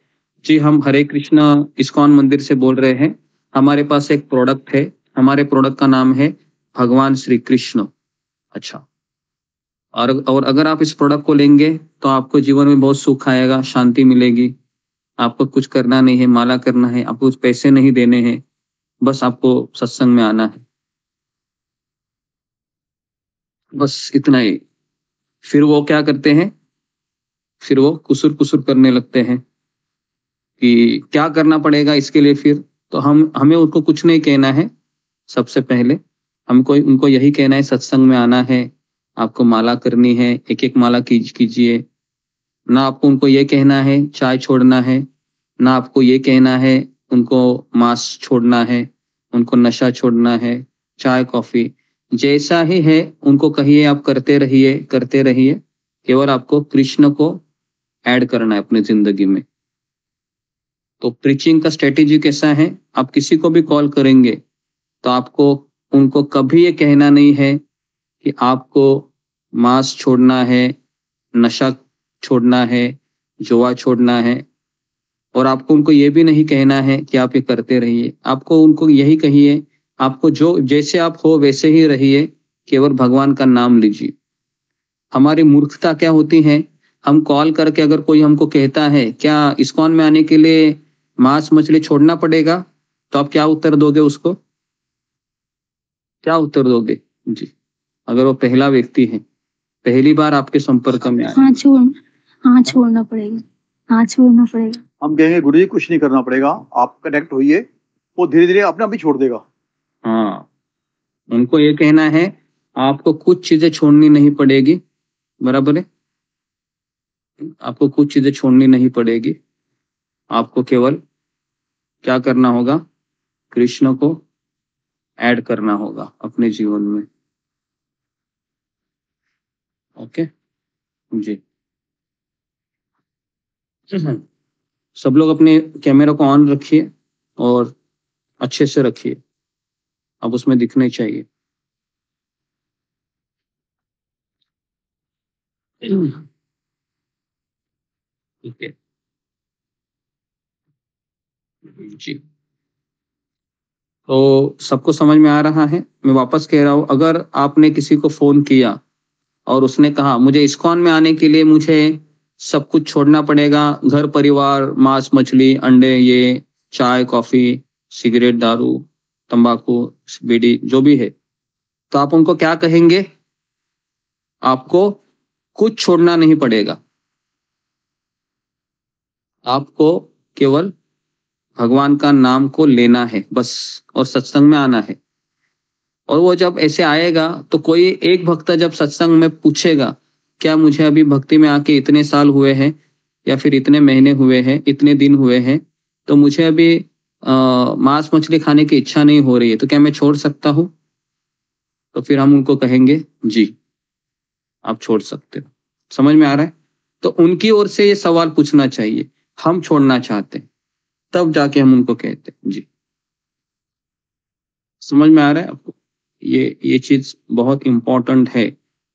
जी हम हरे कृष्णा इस्कॉन मंदिर से बोल रहे हैं, हमारे पास एक प्रोडक्ट है, हमारे प्रोडक्ट का नाम है भगवान श्री कृष्ण। अच्छा, और अगर आप इस प्रोडक्ट को लेंगे तो आपको जीवन में बहुत सुख आएगा, शांति मिलेगी, आपको कुछ करना नहीं है, माला करना है, आपको कुछ पैसे नहीं देने हैं, बस आपको सत्संग में आना है, बस इतना ही। फिर वो क्या करते हैं, फिर वो कुसुर कुसुर करने लगते हैं कि क्या करना पड़ेगा इसके लिए। फिर तो हमें उनको कुछ नहीं कहना है, सबसे पहले हमको उनको यही कहना है, सत्संग में आना है, आपको माला करनी है, एक एक माला कीजिए। ना आपको उनको ये कहना है चाय छोड़ना है, ना आपको ये कहना है उनको मांस छोड़ना है, उनको नशा छोड़ना है, चाय कॉफी जैसा ही है उनको कहिए आप करते रहिए, केवल आपको कृष्ण को ऐड करना है अपनी जिंदगी में। तो प्रीचिंग का स्ट्रेटेजी कैसा है, आप किसी को भी कॉल करेंगे तो आपको उनको कभी ये कहना नहीं है कि आपको मांस छोड़ना है, नशा छोड़ना है, जुआ छोड़ना है, और आपको उनको ये भी नहीं कहना है कि आप ये करते रहिए। आपको उनको यही कहिए, आपको जो जैसे आप हो वैसे ही रहिए, केवल भगवान का नाम लीजिए। हमारी मूर्खता क्या होती है, हम कॉल करके अगर कोई हमको कहता है क्या इस्कॉन में आने के लिए मांस मछली छोड़ना पड़ेगा, तो आप क्या उत्तर दोगे उसको? क्या उत्तर दोगे जी? अगर वो पहला व्यक्ति है, पहली बार आपके संपर्क में आए, हाँ छोड़ना पड़ेगा, हाँ छोड़ना पड़ेगा। हम कहेंगे गुरुजी कुछ नहीं करना पड़ेगा, आप कनेक्ट होइए, वो धीरे धीरे अपने आप ही छोड़ देगा। हाँ, उनको ये कहना है आपको कुछ चीजें छोड़नी नहीं पड़ेगी, बराबर है, आपको कुछ चीजें छोड़नी नहीं पड़ेगी, आपको केवल क्या करना होगा, कृष्ण को ऐड करना होगा अपने जीवन में। ओके जी। सब लोग अपने कैमरा को ऑन रखिए और अच्छे से रखिए, अब उसमें दिखने चाहिए। ठीक है जी। तो सबको समझ में आ रहा है? मैं वापस कह रहा हूं, अगर आपने किसी को फोन किया और उसने कहा मुझे इस्कॉन में आने के लिए मुझे सब कुछ छोड़ना पड़ेगा, घर परिवार, मांस मछली अंडे, ये चाय कॉफी सिगरेट दारू तंबाकू बीड़ी जो भी है, तो आप उनको क्या कहेंगे? आपको कुछ छोड़ना नहीं पड़ेगा, आपको केवल भगवान का नाम को लेना है बस, और सत्संग में आना है। और वो जब ऐसे आएगा तो कोई एक भक्त जब सत्संग में पूछेगा क्या मुझे अभी भक्ति में आके इतने साल हुए हैं या फिर इतने महीने हुए हैं, इतने दिन हुए हैं, तो मुझे अभी मांस मछली खाने की इच्छा नहीं हो रही है, तो क्या मैं छोड़ सकता हूँ? तो फिर हम उनको कहेंगे जी आप छोड़ सकते हो। समझ में आ रहा है? तो उनकी ओर से ये सवाल पूछना चाहिए, हम छोड़ना चाहते हैं, तब जाके हम उनको कहते हैं जी। समझ में आ रहा है आपको? ये चीज बहुत इंपॉर्टेंट है।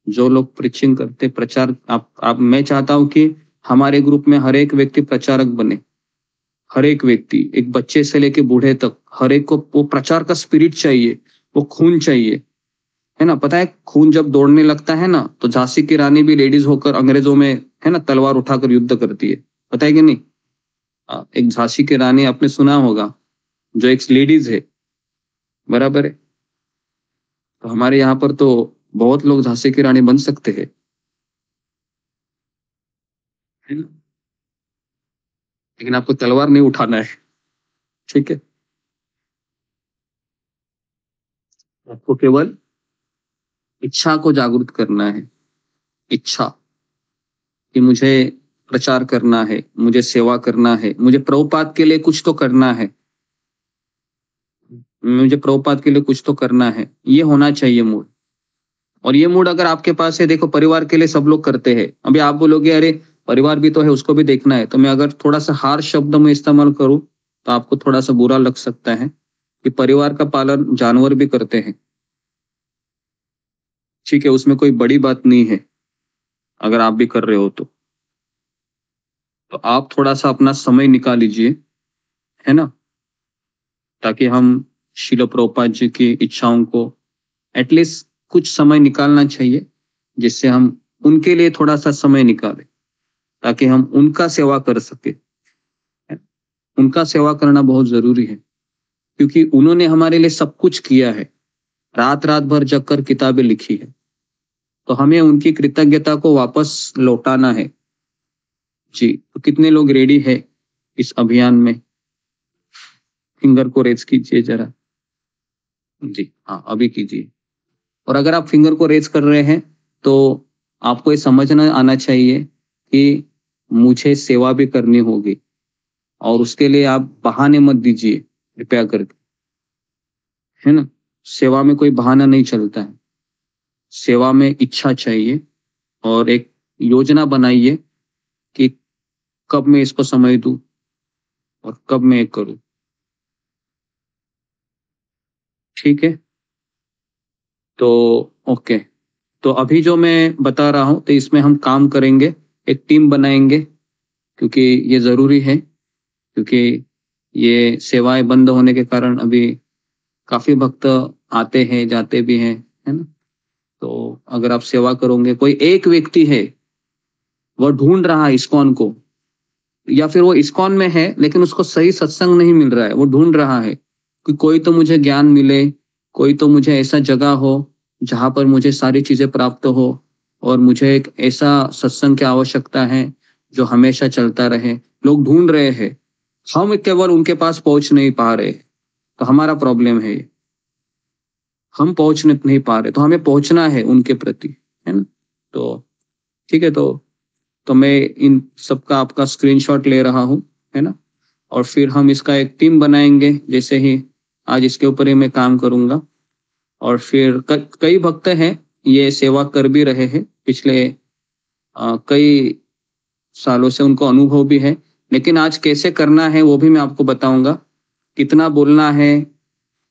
जो लोग प्रीचिंग करते, प्रचार, आप मैं चाहता हूं कि हमारे ग्रुप में हर एक व्यक्ति प्रचारक बने। हर एक व्यक्ति, एक बच्चे से लेके बूढ़े तक, हर एक को वो प्रचार का स्पिरिट चाहिए, वो खून चाहिए, है ना? पता है खून जब दौड़ने लगता है ना, तो झांसी की रानी भी लेडीज होकर अंग्रेजों में, है ना, तलवार उठाकर युद्ध करती है। पता है कि नहीं? एक झांसी की रानी आपने सुना होगा, जो एक लेडीज है, बराबर है। तो हमारे यहाँ पर तो बहुत लोग झांसी की रानी बन सकते हैं, है ना? लेकिन आपको तलवार नहीं उठाना है, ठीक है? आपको केवल इच्छा को जागृत करना है। इच्छा कि मुझे प्रचार करना है, मुझे सेवा करना है, मुझे प्रभुपाद के लिए कुछ तो करना है, मुझे प्रभुपाद के लिए कुछ तो करना है, ये होना चाहिए मूड। और ये मूड अगर आपके पास है, देखो परिवार के लिए सब लोग करते हैं। अभी आप बोलोगे अरे परिवार भी तो है, उसको भी देखना है। तो मैं अगर थोड़ा सा हार्श शब्द में इस्तेमाल करूं तो आपको थोड़ा सा बुरा लग सकता है कि परिवार का पालन जानवर भी करते हैं, ठीक है? उसमें कोई बड़ी बात नहीं है अगर आप भी कर रहे हो तो आप थोड़ा सा अपना समय निकाल लीजिए, है ना, ताकि हम शिल प्रभुपाद जी की इच्छाओं को एटलीस्ट कुछ समय निकालना चाहिए, जिससे हम उनके लिए थोड़ा सा समय निकालें, ताकि हम उनका सेवा कर सके। उनका सेवा करना बहुत जरूरी है, क्योंकि उन्होंने हमारे लिए सब कुछ किया है, रात रात भर जग कर किताबें लिखी है। तो हमें उनकी कृतज्ञता को वापस लौटाना है। जी, तो कितने लोग रेडी है इस अभियान में? फिंगर को रेज कीजिए जरा। जी हाँ, अभी कीजिए। और अगर आप फिंगर को रेज कर रहे हैं तो आपको ये समझना आना चाहिए कि मुझे सेवा भी करनी होगी, और उसके लिए आप बहाने मत दीजिए कृपया करके, है ना? सेवा में कोई बहाना नहीं चलता है। सेवा में इच्छा चाहिए, और एक योजना बनाइए कि कब मैं इसको समय दूं और कब मैं करूं, ठीक है? तो ओके, तो अभी जो मैं बता रहा हूं तो इसमें हम काम करेंगे, एक टीम बनाएंगे, क्योंकि ये जरूरी है, क्योंकि ये सेवाएं बंद होने के कारण अभी काफी भक्त आते हैं जाते भी हैं, है ना? तो अगर आप सेवा करोगे, कोई एक व्यक्ति है वो ढूंढ रहा है इस्कॉन को, या फिर वो इस्कॉन में है लेकिन उसको सही सत्संग नहीं मिल रहा है, वो ढूंढ रहा है कि कोई तो मुझे ज्ञान मिले, कोई तो मुझे ऐसा जगह हो जहां पर मुझे सारी चीजें प्राप्त हो, और मुझे एक ऐसा सत्संग की आवश्यकता है जो हमेशा चलता रहे। लोग ढूंढ रहे हैं, हम केवल उनके पास पहुंच नहीं पा रहे। तो हमारा प्रॉब्लम है ये, हम पहुंच नहीं पा रहे, तो हमें पहुंचना है उनके प्रति, है ना? तो ठीक है, तो मैं इन सबका आपका स्क्रीनशॉट ले रहा हूं, है ना? और फिर हम इसका एक टीम बनाएंगे, जैसे ही आज इसके ऊपर ही मैं काम करूंगा। और फिर कई भक्त हैं, ये सेवा कर भी रहे हैं पिछले कई सालों से, उनको अनुभव भी है। लेकिन आज कैसे करना है वो भी मैं आपको बताऊंगा, कितना बोलना है,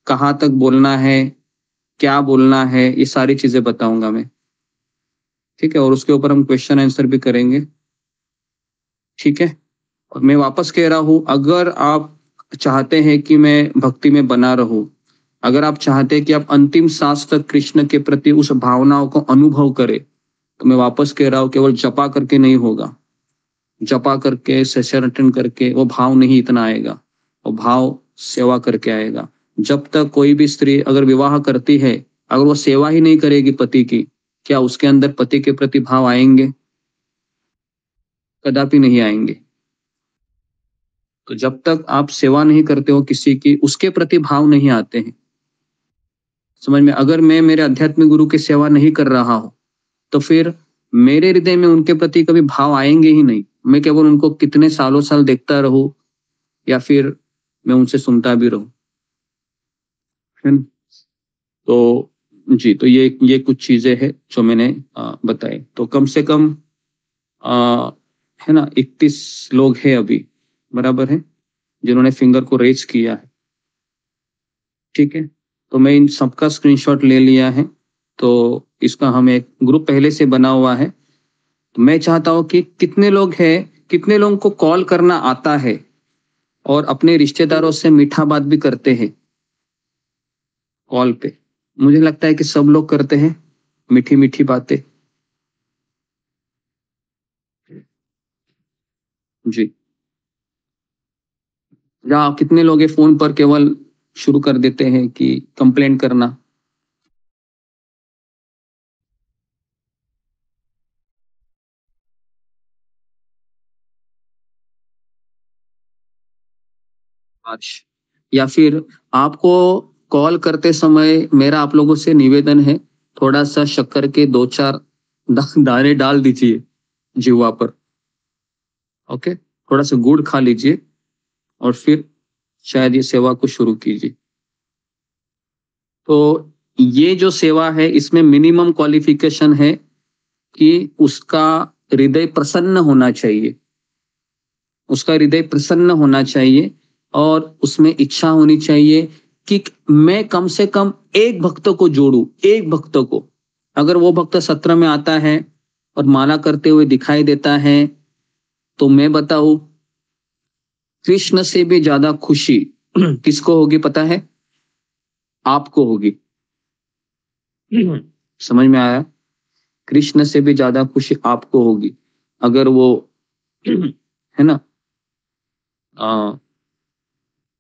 कहाँ तक बोलना है, क्या बोलना है, ये सारी चीजें बताऊंगा मैं, ठीक है? और उसके ऊपर हम क्वेश्चन आंसर भी करेंगे, ठीक है? और मैं वापस कह रहा हूं, अगर आप चाहते हैं कि मैं भक्ति में बना रहूं, अगर आप चाहते हैं कि आप अंतिम सांस तक कृष्ण के प्रति उस भावनाओं को अनुभव करें, तो मैं वापस कह रहा हूं, केवल जपा करके नहीं होगा। जपा करके, सेशन अटेंड करके वो भाव नहीं इतना आएगा, वो भाव सेवा करके आएगा। जब तक कोई भी स्त्री अगर विवाह करती है, अगर वो सेवा ही नहीं करेगी पति की, क्या उसके अंदर पति के प्रति भाव आएंगे? कदापि नहीं आएंगे। तो जब तक आप सेवा नहीं करते हो किसी की, उसके प्रति भाव नहीं आते हैं, समझ में? अगर मैं मेरे आध्यात्मिक गुरु की सेवा नहीं कर रहा हूं, तो फिर मेरे हृदय में उनके प्रति कभी भाव आएंगे ही नहीं। मैं केवल उनको कितने सालों साल देखता रहूं, या फिर मैं उनसे सुनता भी रहूं, है ना? तो जी, तो ये कुछ चीजें हैं जो मैंने बताई। तो कम से कम है ना 31 लोग हैं अभी, बराबर है, जिन्होंने फिंगर को रेज किया है, ठीक है? तो मैं इन सबका स्क्रीनशॉट ले लिया है, तो इसका हम एक ग्रुप पहले से बना हुआ है। तो मैं चाहता हूँ कि कितने लोग हैं, कितने लोगों को कॉल करना आता है और अपने रिश्तेदारों से मीठा बात भी करते हैं कॉल पे। मुझे लगता है कि सब लोग करते हैं मीठी मीठी बातें। जी, या कितने लोग फोन पर केवल शुरू कर देते हैं कि कंप्लेंट करना। आज या फिर आपको कॉल करते समय मेरा आप लोगों से निवेदन है, थोड़ा सा शक्कर के 2-4 दाने डाल दीजिए जीवा पर। ओके, थोड़ा सा गुड़ खा लीजिए और फिर शायद ये सेवा को शुरू कीजिए। तो ये जो सेवा है इसमें मिनिमम क्वालिफिकेशन है कि उसका हृदय प्रसन्न होना चाहिए, उसका हृदय प्रसन्न होना चाहिए और उसमें इच्छा होनी चाहिए कि मैं कम से कम एक भक्त को जोड़ूं, एक भक्त को। अगर वो भक्त सत्र में आता है और माला करते हुए दिखाई देता है तो मैं बताऊं, कृष्ण से भी ज्यादा खुशी किसको होगी पता है? आपको होगी। समझ में आया? कृष्ण से भी ज्यादा खुशी आपको होगी अगर वो है ना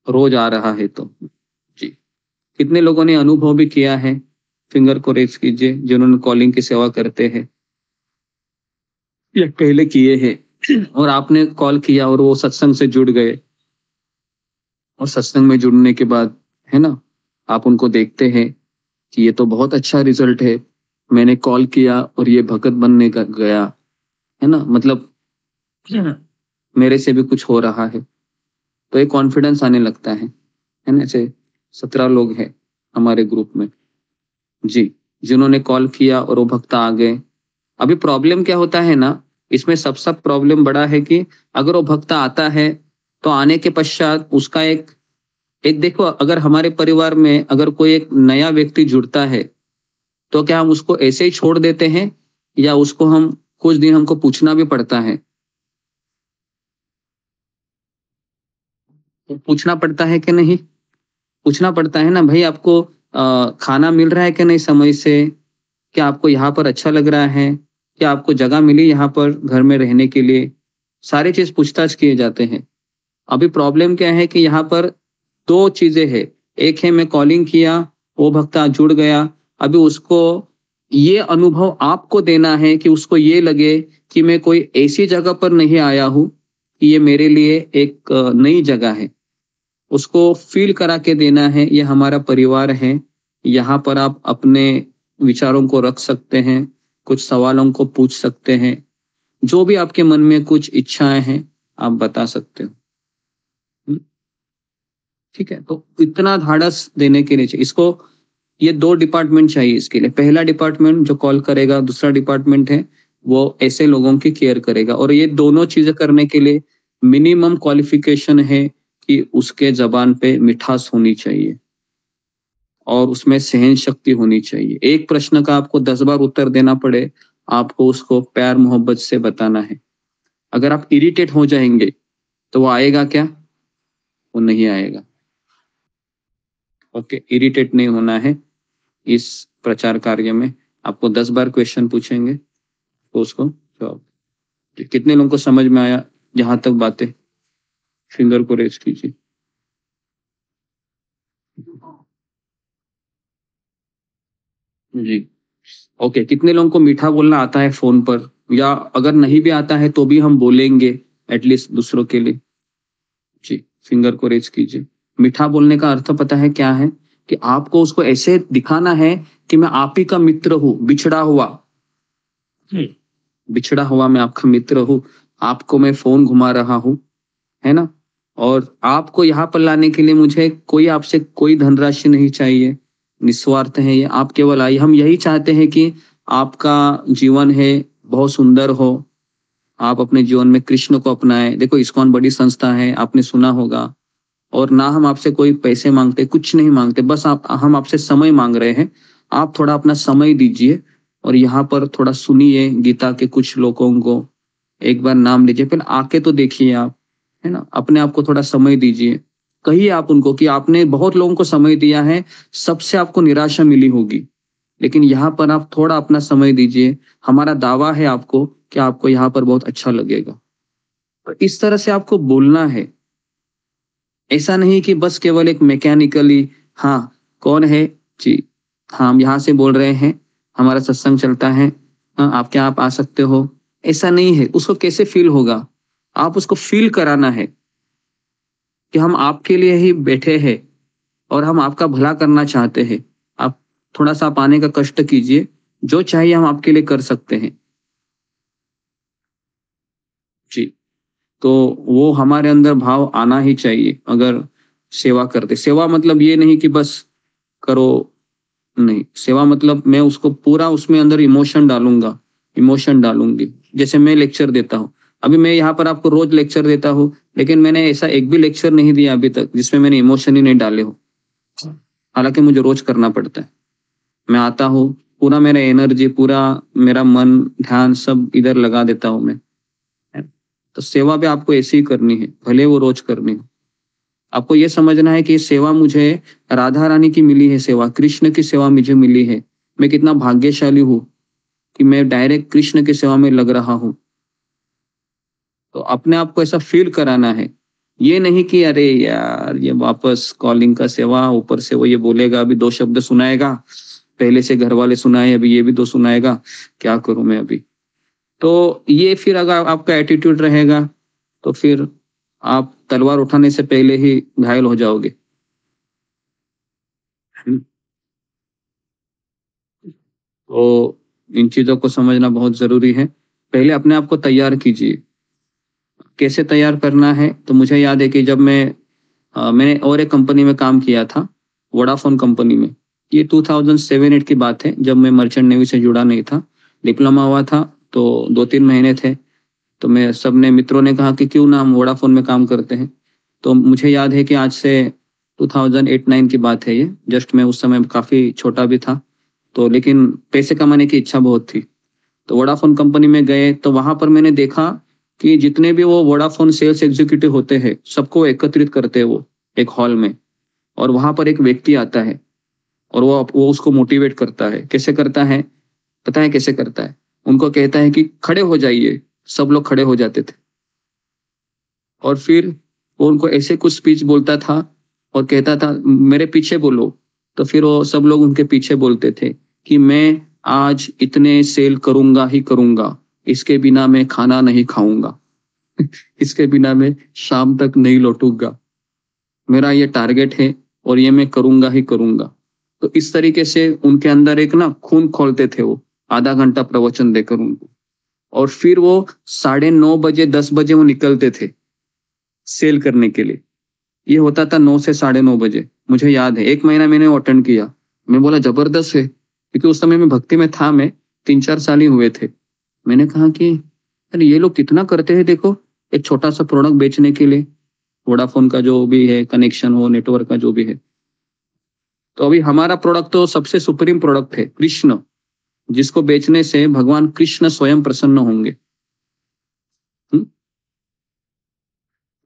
रोज आ रहा है तो। जी, कितने लोगों ने अनुभव भी किया है? फिंगर को रेज कीजिए जिन्होंने कॉलिंग की सेवा करते हैं या पहले किए हैं और आपने कॉल किया और वो सत्संग से जुड़ गए और सत्संग में जुड़ने के बाद है ना आप उनको देखते हैं कि ये तो बहुत अच्छा रिजल्ट है, मैंने कॉल किया और ये भगत बनने का गया, है ना, मतलब मेरे से भी कुछ हो रहा है। तो एक कॉन्फिडेंस आने लगता है ना। ऐसे 17 लोग हैं हमारे ग्रुप में जी जिन्होंने कॉल किया और वो भक्त आ गए। अभी प्रॉब्लम क्या होता है ना, इसमें सबसे प्रॉब्लम बड़ा है कि अगर वो भक्त आता है तो आने के पश्चात उसका एक देखो, अगर हमारे परिवार में अगर कोई एक नया व्यक्ति जुड़ता है तो क्या हम उसको ऐसे ही छोड़ देते हैं या उसको हम कुछ दिन हमको पूछना भी पड़ता है? पूछना पड़ता है कि नहीं? पूछना पड़ता है ना भाई, आपको खाना मिल रहा है कि नहीं समय से? क्या आपको यहाँ पर अच्छा लग रहा है? क्या आपको जगह मिली यहाँ पर घर में रहने के लिए? सारी चीज पूछताछ किए जाते हैं। अभी प्रॉब्लम क्या है कि यहाँ पर 2 चीजें हैं। एक है मैं कॉलिंग किया, वो भक्ता जुड़ गया, अभी उसको ये अनुभव आपको देना है कि उसको ये लगे कि मैं कोई ऐसी जगह पर नहीं आया हूं कि ये मेरे लिए एक नई जगह है। उसको फील करा के देना है ये हमारा परिवार है, यहाँ पर आप अपने विचारों को रख सकते हैं, कुछ सवालों को पूछ सकते हैं, जो भी आपके मन में कुछ इच्छाएं हैं आप बता सकते हो। ठीक है, तो इतना धाड़स देने के लिए इसको ये 2 डिपार्टमेंट चाहिए इसके लिए। पहला डिपार्टमेंट जो कॉल करेगा, दूसरा डिपार्टमेंट है वो ऐसे लोगों की केयर करेगा। और ये दोनों चीजें करने के लिए मिनिमम क्वालिफिकेशन है कि उसके जबान पे मिठास होनी चाहिए और उसमें सहन शक्ति होनी चाहिए। एक प्रश्न का आपको 10 बार उत्तर देना पड़े, आपको उसको प्यार मोहब्बत से बताना है। अगर आप इरिटेट हो जाएंगे तो वो आएगा क्या? वो नहीं आएगा। ओके, इरिटेट नहीं होना है। इस प्रचार कार्य में आपको 10 बार क्वेश्चन पूछेंगे तो उसको जवाब। कितने लोगों को समझ में आया यहाँ तक बातें? फिंगर को रेज कीजिए। जी ओके, कितने लोगों को मीठा बोलना आता है फोन पर, या अगर नहीं भी आता है तो भी हम बोलेंगे एटलीस्ट दूसरों के लिए? जी, फिंगर को रेज कीजिए। मीठा बोलने का अर्थ पता है क्या है? कि आपको उसको ऐसे दिखाना है कि मैं आप ही का मित्र हूं, बिछड़ा हुआ मैं आपका मित्र हूं, आपको मैं फोन घुमा रहा हूं, है ना। और आपको यहाँ पर लाने के लिए मुझे कोई आपसे कोई धनराशि नहीं चाहिए, निस्वार्थ है ये। आप केवल आइए, हम यही चाहते हैं कि आपका जीवन है बहुत सुंदर हो, आप अपने जीवन में कृष्ण को अपनाएं। देखो इस्कॉन बड़ी संस्था है, आपने सुना होगा, और ना हम आपसे कोई पैसे मांगते, कुछ नहीं मांगते, बस हम आपसे समय मांग रहे हैं। आप थोड़ा अपना समय दीजिए और यहाँ पर थोड़ा सुनिए गीता के कुछ लोगों को, एक बार नाम लीजिए, पहले आके तो देखिए आप, है ना, अपने आप को थोड़ा समय दीजिए। कहिए आप उनको कि आपने बहुत लोगों को समय दिया है, सबसे आपको निराशा मिली होगी, लेकिन यहाँ पर आप थोड़ा अपना समय दीजिए। हमारा दावा है आपको कि आपको यहाँ पर बहुत अच्छा लगेगा। तो इस तरह से आपको बोलना है, ऐसा नहीं कि बस केवल एक मैकेनिकली, हाँ कौन है जी, हाँ हम यहाँ से बोल रहे हैं, हमारा सत्संग चलता है, हाँ आप क्या आप आ सकते हो, ऐसा नहीं है। उसको कैसे फील होगा, आप उसको फील कराना है कि हम आपके लिए ही बैठे हैं और हम आपका भला करना चाहते हैं। आप थोड़ा सा आप आने का कष्ट कीजिए, जो चाहिए हम आपके लिए कर सकते हैं जी। तो वो हमारे अंदर भाव आना ही चाहिए अगर सेवा करते। सेवा मतलब ये नहीं कि बस करो, नहीं, सेवा मतलब मैं उसको पूरा उसमें अंदर इमोशन डालूंगा, इमोशन डालूंगी। जैसे मैं लेक्चर देता हूँ, अभी मैं यहाँ पर आपको रोज लेक्चर देता हूँ, लेकिन मैंने ऐसा एक भी लेक्चर नहीं दिया अभी तक जिसमें मैंने इमोशन ही नहीं डाले हो, हालांकि मुझे रोज करना पड़ता है। मैं आता हूँ, पूरा मेरा एनर्जी, पूरा मेरा मन ध्यान सब इधर लगा देता हूँ मैं। तो सेवा भी आपको ऐसी ही करनी है, भले वो रोज करनी हो। आपको ये समझना है कि सेवा मुझे राधा रानी की मिली है, सेवा कृष्ण की सेवा मुझे मिली है। मैं कितना भाग्यशाली हूँ कि मैं डायरेक्ट कृष्ण की सेवा में लग रहा हूँ। तो अपने आप को ऐसा फील कराना है, ये नहीं कि अरे यार ये वापस कॉलिंग का सेवा, ऊपर से वो ये बोलेगा, अभी 2 शब्द सुनाएगा, पहले से घर वाले सुनाए, अभी ये भी 2 सुनाएगा, क्या करूं मैं अभी। तो ये फिर अगर आपका एटीट्यूड रहेगा तो फिर आप तलवार उठाने से पहले ही घायल हो जाओगे। तो इन चीजों को समझना बहुत जरूरी है। पहले अपने आप को तैयार कीजिए। कैसे तैयार करना है, तो मुझे याद है कि जब मैंने और एक कंपनी में काम किया था, वोडाफोन कंपनी में। ये 2007-8 की बात है, जब मैं मर्चेंट नेवी से जुड़ा नहीं था, डिप्लोमा हुआ था, तो 2-3 महीने थे। तो मैं सबने मित्रों ने कहा कि क्यों ना हम वोडाफोन में काम करते हैं। तो मुझे याद है कि आज से 2008-9 की बात है ये, जस्ट मैं उस समय काफ़ी छोटा भी था, तो लेकिन पैसे कमाने की इच्छा बहुत थी। तो वोडाफोन कंपनी में गए, तो वहाँ पर मैंने देखा कि जितने भी वो वोडाफोन सेल्स एग्जीक्यूटिव होते हैं, सबको एकत्रित करते हैं वो एक हॉल में, और वहाँ पर एक व्यक्ति आता है और वो उसको मोटिवेट करता है। कैसे करता है पता है? कैसे करता है? उनको कहता है कि खड़े हो जाइए, सब लोग खड़े हो जाते थे, और फिर वो उनको ऐसे कुछ स्पीच बोलता था और कहता था मेरे पीछे बोलो। तो फिर वो सब लोग उनके पीछे बोलते थे कि मैं आज इतने सेल करूंगा ही करूंगा, इसके बिना मैं खाना नहीं खाऊंगा इसके बिना मैं शाम तक नहीं लौटूंगा, मेरा ये टारगेट है और ये मैं करूंगा ही करूंगा। तो इस तरीके से उनके अंदर एक ना खून खोलते थे वो, आधा घंटा प्रवचन देकर उनको, और फिर वो 9:30 बजे 10 बजे वो निकलते थे सेल करने के लिए। ये होता था 9 से 9:30 बजे, मुझे याद है। 1 महीना मैंने अटेंड किया। मैं बोला जबरदस्त है, क्योंकि उस समय में भक्ति में था, मैं 3-4 साल ही हुए थे। मैंने कहा कि अरे ये लोग कितना करते हैं, देखो एक छोटा सा प्रोडक्ट बेचने के लिए, वोडाफोन का जो भी है कनेक्शन हो, नेटवर्क का जो भी है। तो अभी हमारा प्रोडक्ट तो सबसे सुप्रीम प्रोडक्ट है, कृष्ण, जिसको बेचने से भगवान कृष्ण स्वयं प्रसन्न होंगे।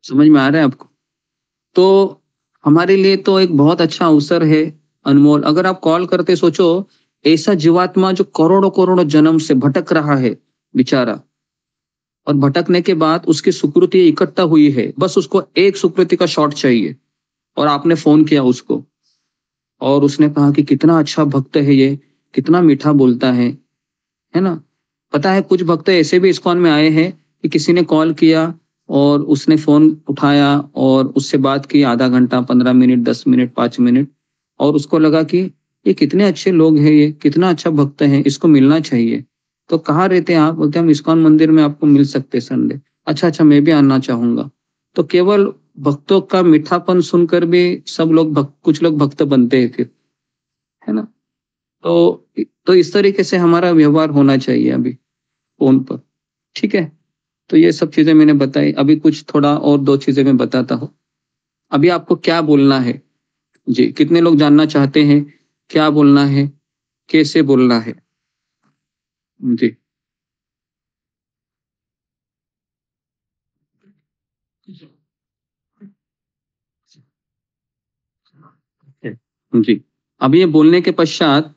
समझ में आ रहा है आपको? तो हमारे लिए तो एक बहुत अच्छा अवसर है, अनमोल। अगर आप कॉल करते, सोचो ऐसा जीवात्मा जो करोड़ों करोड़ों जन्म से भटक रहा है बेचारा, और भटकने के बाद उसकी सुकृति इकट्ठा हुई है, बस उसको एक सुकृति का शॉट चाहिए, और आपने फोन किया उसको, और उसने कहा कि कितना अच्छा भक्त है ये, कितना मीठा बोलता है ना। पता है कुछ भक्त ऐसे भी इस्कॉन में आए हैं कि किसी ने कॉल किया और उसने फोन उठाया और उससे बात की, आधा घंटा, 15 मिनट, 10 मिनट, 5 मिनट, और उसको लगा कि ये कितने अच्छे लोग हैं, ये कितना अच्छा भक्त है, इसको मिलना चाहिए। तो कहाँ रहते हैं आप? बोलते हम इस्कॉन मंदिर में आपको मिल सकते संडे। अच्छा, मैं भी आना चाहूंगा। तो केवल भक्तों का मीठापन सुनकर भी सब लोग कुछ लोग भक्त बनते हैं फिर, है ना। तो इस तरीके से हमारा व्यवहार होना चाहिए अभी फोन पर, ठीक है। तो ये सब चीजें मैंने बताई। अभी कुछ थोड़ा और 2 चीजें मैं बताता हूँ। अभी आपको क्या बोलना है? जी, कितने लोग जानना चाहते हैं क्या बोलना है, कैसे बोलना है? जी। जी, अब ये बोलने के पश्चात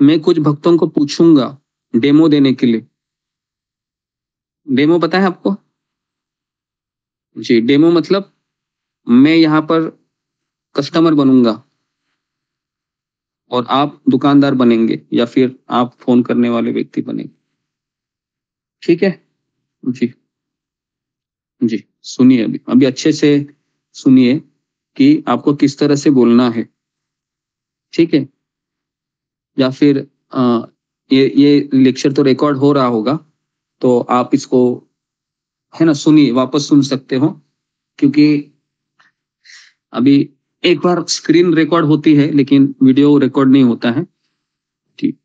मैं कुछ भक्तों को पूछूंगा डेमो देने के लिए। डेमो पता है आपको? जी, डेमो मतलब मैं यहाँ पर कस्टमर बनूंगा और आप दुकानदार बनेंगे या फिर आप फोन करने वाले व्यक्ति बनेंगे। ठीक है? जी जी, सुनिए अभी अच्छे से सुनिए कि आपको किस तरह से बोलना है। ठीक है? या फिर ये लेक्चर तो रिकॉर्ड हो रहा होगा, तो आप इसको है ना सुनिए, वापस सुन सकते हो, क्योंकि अभी एक बार स्क्रीन रिकॉर्ड होती है लेकिन वीडियो रिकॉर्ड नहीं होता है। ठीक,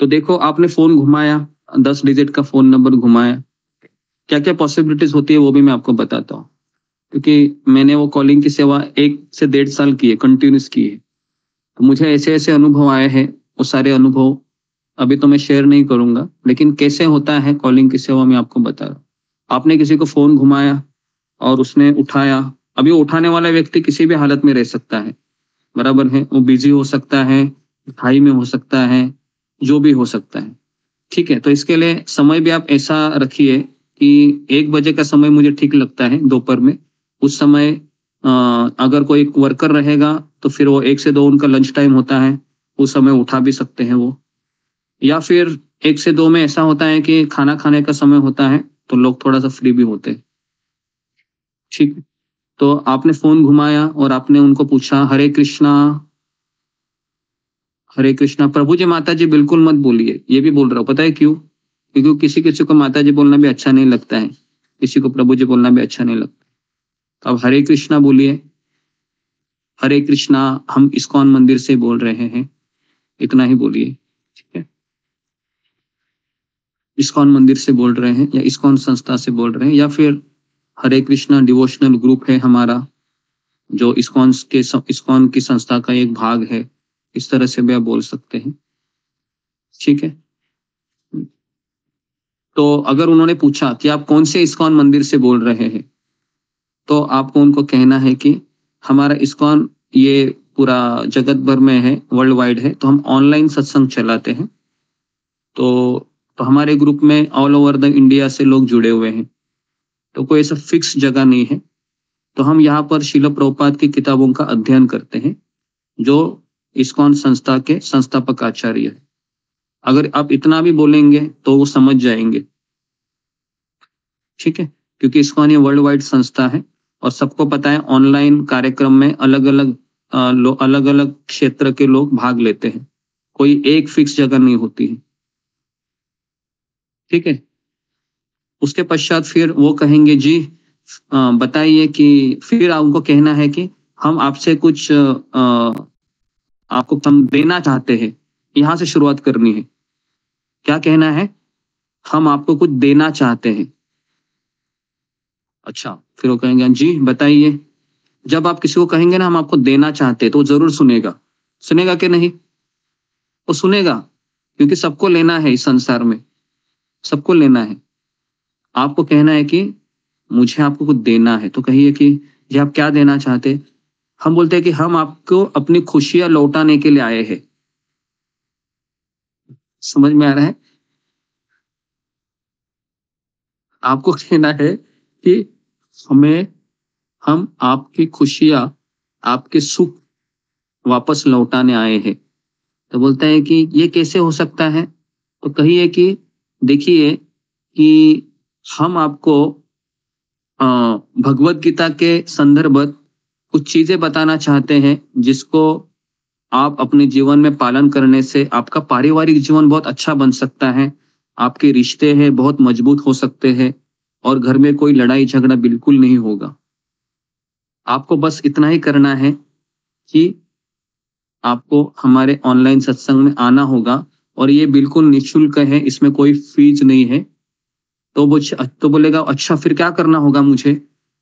तो देखो आपने फोन घुमाया, 10 डिजिट का फोन नंबर घुमाया, क्या क्या पॉसिबिलिटीज होती है वो भी मैं आपको बताता हूँ, क्योंकि मैंने वो कॉलिंग की सेवा 1 से 1.5 साल की है, कंटिन्यूस की है। तो मुझे ऐसे ऐसे अनुभव आए हैं, वो सारे अनुभव अभी तो मैं शेयर नहीं करूंगा, लेकिन कैसे होता है कॉलिंग की सेवा मैं आपको बता रहा हूँ। आपने किसी को फोन घुमाया और उसने उठाया, अभी वो उठाने वाला व्यक्ति किसी भी हालत में रह सकता है, बराबर है, वो बिजी हो सकता है, खाई में हो सकता है, जो भी हो सकता है। ठीक है, तो इसके लिए समय भी आप ऐसा रखिए कि 1 बजे का समय मुझे ठीक लगता है दोपहर में। उस समय अगर कोई वर्कर रहेगा तो फिर वो 1 से 2 उनका लंच टाइम होता है, उस समय उठा भी सकते हैं वो। या फिर 1 से 2 में ऐसा होता है कि खाना खाने का समय होता है, तो लोग थोड़ा सा फ्री भी होते हैं। ठीक, तो आपने फोन घुमाया और आपने उनको पूछा हरे कृष्णा, हरे कृष्णा। प्रभु जी माता जी बिल्कुल मत बोलिए, ये भी बोल रहा हूँ, पता है क्यों? क्योंकि किसी किसी को माता जी बोलना भी अच्छा नहीं लगता है, किसी को प्रभु जी बोलना भी अच्छा नहीं लगता। तो अब हरे कृष्णा बोलिए, हरे कृष्णा हम इस्कॉन मंदिर से बोल रहे हैं, इतना ही बोलिए। ठीक है, इस्कॉन मंदिर से बोल रहे हैं या इस्कॉन संस्था से बोल रहे हैं, या फिर हरे कृष्णा डिवोशनल ग्रुप है हमारा, जो इस्कॉन की संस्था का एक भाग है, इस तरह से भी आप बोल सकते हैं। ठीक है, तो अगर उन्होंने पूछा कि आप कौन से इस्कॉन मंदिर से बोल रहे हैं, तो आपको उनको कहना है कि हमारा इस्कॉन ये पूरा जगत भर में है, वर्ल्ड वाइड है, तो हम ऑनलाइन सत्संग चलाते हैं। तो हमारे ग्रुप में ऑल ओवर द इंडिया से लोग जुड़े हुए हैं, तो कोई ऐसा फिक्स जगह नहीं है। तो हम यहाँ पर श्रील प्रभुपाद की किताबों का अध्ययन करते हैं, जो इस्कॉन संस्था के संस्थापक आचार्य है। अगर आप इतना भी बोलेंगे तो वो समझ जाएंगे। ठीक है, क्योंकि इस्कॉन ये वर्ल्ड वाइड संस्था है और सबको पता है ऑनलाइन कार्यक्रम में अलग अलग क्षेत्र के लोग भाग लेते हैं, कोई एक फिक्स जगह नहीं होती है। ठीक है, उसके पश्चात फिर वो कहेंगे जी बताइए, कि फिर उनको कहना है कि हम आपसे कुछ आपको हम देना चाहते हैं, यहां से शुरुआत करनी है। क्या कहना है? हम आपको कुछ देना चाहते हैं। अच्छा, फिर वो कहेंगे जी बताइए। जब आप किसी को कहेंगे ना हम आपको देना चाहते हैं, तो वो जरूर सुनेगा। सुनेगा कि नहीं? वो सुनेगा, क्योंकि सबको लेना है, इस संसार में सबको लेना है। आपको कहना है कि मुझे आपको कुछ देना है, तो कहिए कि जी आप क्या देना चाहते हैं? हम बोलते हैं कि हम आपको अपनी खुशियां लौटाने के लिए आए हैं। समझ में आ रहा है? आपको कहना है कि हम आपकी खुशियां, आपके सुख वापस लौटाने आए हैं। तो बोलता है कि ये कैसे हो सकता है? तो कहिए कि देखिए कि हम आपको भगवत गीता के संदर्भत कुछ चीजें बताना चाहते हैं, जिसको आप अपने जीवन में पालन करने से आपका पारिवारिक जीवन बहुत अच्छा बन सकता है, आपके रिश्ते हैं बहुत मजबूत हो सकते हैं और घर में कोई लड़ाई झगड़ा बिल्कुल नहीं होगा। आपको बस इतना ही करना है कि आपको हमारे ऑनलाइन सत्संग में आना होगा, और ये बिल्कुल निःशुल्क है, इसमें कोई फीस नहीं है। तो बोलेगा अच्छा फिर क्या करना होगा मुझे?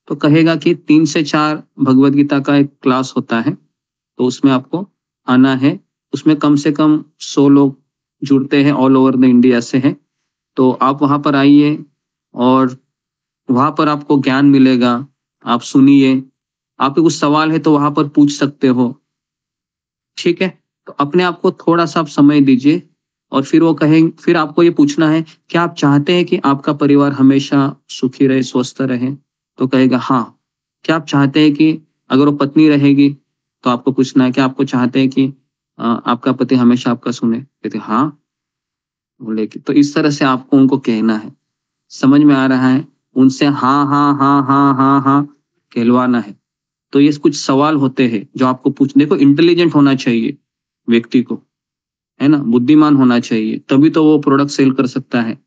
तो कहेगा कि 3 से 4 भगवत गीता का एक क्लास होता है, तो उसमें आपको आना है। उसमें कम से कम 100 लोग जुड़ते हैं, ऑल ओवर द इंडिया से हैं। तो आप वहाँ पर आइए और वहाँ पर आपको ज्ञान मिलेगा, आप सुनिए। आपके कुछ सवाल है तो वहाँ पर पूछ सकते हो, ठीक है? तो अपने आप को थोड़ा-सा आप समय दीजिए और फिर आपको ये पूछना है, क्या आप चाहते हैं कि आपका परिवार हमेशा सुखी रहे, स्वस्थ रहे? तो कहेगा हाँ। क्या आप चाहते हैं कि अगर वो पत्नी रहेगी, तो आपको पूछना है, क्या आपको चाहते हैं कि आपका पति हमेशा आपका सुने? कहते हाँ। बोले कि तो इस तरह से आपको उनको कहना है। समझ में आ रहा है? उनसे हाँ, हाँ, हाँ, हाँ, हाँ, हाँ कहलवाना है। तो ये कुछ सवाल होते हैं जो आपको देखो, इंटेलिजेंट होना चाहिए व्यक्ति को, है ना? बुद्धिमान होना चाहिए, तभी तो वो प्रोडक्ट सेल कर सकता है।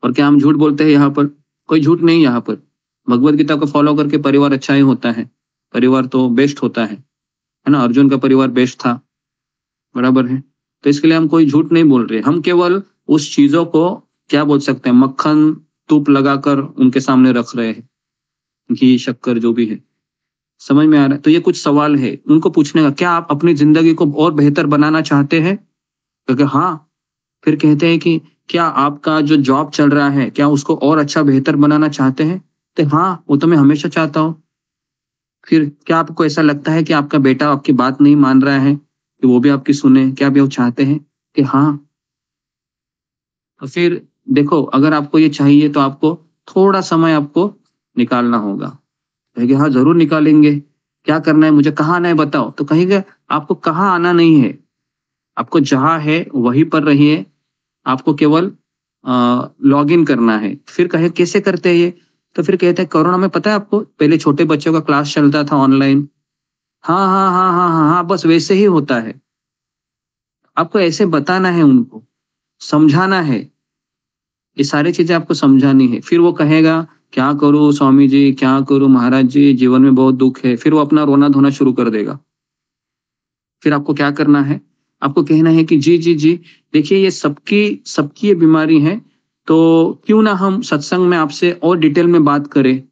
और क्या हम झूठ बोलते हैं यहाँ पर? कोई झूठ नहीं यहाँ पर। भगवत गीता को फॉलो करके परिवार अच्छा ही होता है, परिवार तो बेस्ट होता है ना? अर्जुन का परिवार बेस्ट था, बराबर है? तो इसके लिए हम कोई झूठ नहीं बोल रहे, हम केवल उस चीजों को क्या बोल सकते हैं, मक्खन तुप लगाकर उनके सामने रख रहे हैं, घी शक्कर जो भी है। समझ में आ रहा है? तो ये कुछ सवाल है उनको पूछने का, क्या आप अपनी जिंदगी को और बेहतर बनाना चाहते हैं? क्योंकि हाँ। फिर कहते हैं कि क्या आपका जो जॉब चल रहा है, क्या उसको और अच्छा बेहतर बनाना चाहते हैं? तो हाँ, वो तो मैं हमेशा चाहता हूँ। फिर क्या आपको ऐसा लगता है कि आपका बेटा आपकी बात नहीं मान रहा है कि वो भी आपकी सुने? क्या भी वो चाहते हैं? कि हाँ। तो फिर देखो, अगर आपको ये चाहिए तो आपको थोड़ा समय आपको निकालना होगा। कहेंगे हाँ जरूर निकालेंगे, क्या करना है मुझे, कहाँ आना है बताओ? तो कहेंगे आपको कहाँ आना नहीं है, आपको जहाँ है वहीं पर रहिए, आपको केवल लॉग इन करना है। फिर कहे कैसे करते हैं ये? तो फिर कहते हैं कोरोना में पता है आपको, पहले छोटे बच्चों का क्लास चलता था ऑनलाइन। हाँ हाँ हाँ हाँ हाँ हाँ, बस वैसे ही होता है। आपको ऐसे बताना है, उनको समझाना है, ये सारी चीजें आपको समझानी है। फिर वो कहेगा क्या करूं स्वामी जी, क्या करूं महाराज जी, जीवन में बहुत दुख है। फिर वो अपना रोना धोना शुरू कर देगा। फिर आपको क्या करना है? आपको कहना है कि जी जी जी, देखिए ये सबकी सबकी ये बीमारी है, तो क्यों ना हम सत्संग में आपसे और डिटेल में बात करें।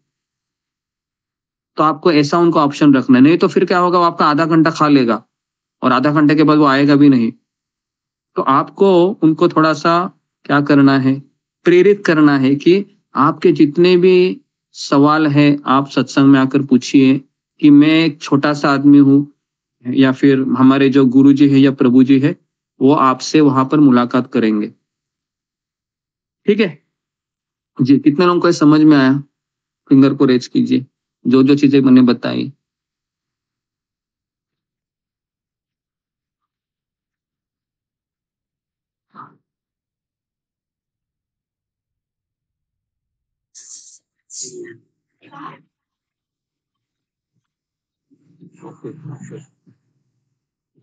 तो आपको ऐसा उनको ऑप्शन रखना है, नहीं तो फिर क्या होगा, वो आपका आधा घंटा खा लेगा और आधा घंटे के बाद वो आएगा भी नहीं। तो आपको उनको थोड़ा सा क्या करना है, प्रेरित करना है कि आपके जितने भी सवाल है आप सत्संग में आकर पूछिए, कि मैं एक छोटा सा आदमी हूँ, या फिर हमारे जो गुरु जी है या प्रभु जी है वो आपसे वहां पर मुलाकात करेंगे। ठीक है जी? कितने लोगों को ये समझ में आया? फिंगर को रेज कीजिए, जो जो चीजें मैंने बताई।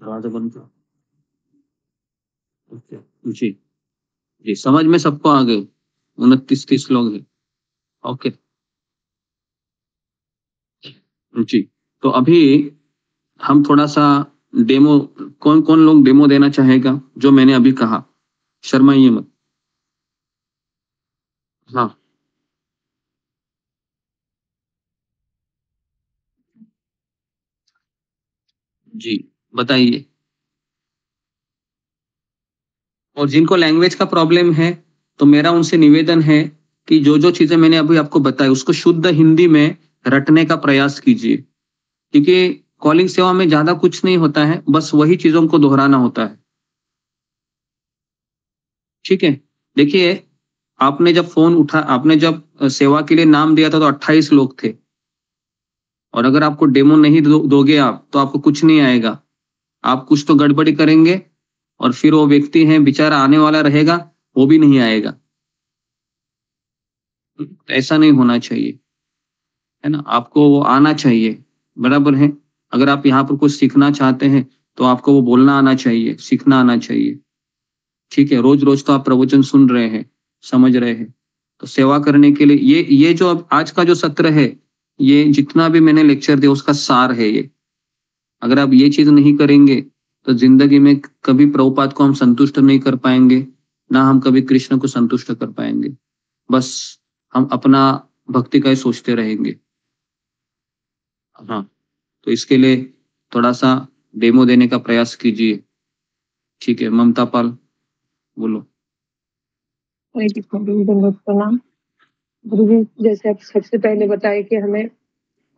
दरवाजा बंद करो। ओके जी जी, समझ में सबको आ गए? 29-30 लोग हैं। ओके जी। तो अभी हम थोड़ा सा डेमो, कौन कौन लोग डेमो देना चाहेगा जो मैंने अभी कहा? शर्माइए मत। हाँ जी, बताइए। और जिनको लैंग्वेज का प्रॉब्लम है, तो मेरा उनसे निवेदन है कि जो जो चीजें मैंने अभी आपको बताई उसको शुद्ध हिंदी में रटने का प्रयास कीजिए, क्योंकि कॉलिंग सेवा में ज्यादा कुछ नहीं होता है, बस वही चीजों को दोहराना होता है। ठीक है? देखिए, आपने जब सेवा के लिए नाम दिया था तो 28 लोग थे, और अगर आपको डेमो नहीं दोगे आप, तो आपको कुछ नहीं आएगा। आप कुछ तो गड़बड़ी करेंगे और फिर वो व्यक्ति है बेचारा आने वाला रहेगा, वो भी नहीं आएगा। ऐसा नहीं होना चाहिए, है ना? आपको वो आना चाहिए, बराबर है? अगर आप यहाँ पर कुछ सीखना चाहते हैं तो आपको वो बोलना आना चाहिए, सीखना आना चाहिए। ठीक है? रोज रोज तो आप प्रवचन सुन रहे हैं, समझ रहे हैं, तो सेवा करने के लिए ये जो अब आज का जो सत्र है, ये जितना भी मैंने लेक्चर दिया उसका सार है ये। अगर आप ये चीज नहीं करेंगे तो जिंदगी में कभी प्रभुपाद को हम संतुष्ट नहीं कर पाएंगे, ना हम कभी कृष्ण को संतुष्ट कर पाएंगे। बस हम अपना भक्ति का ही सोचते रहेंगे। हाँ, तो इसके लिए थोड़ा सा डेमो देने का प्रयास कीजिए। ठीक है, ममता पाल बोलो। हरे कृष्ण गुरु दंडवत प्रणाम। गुरु जी, जैसे आप सबसे पहले बताए कि हमें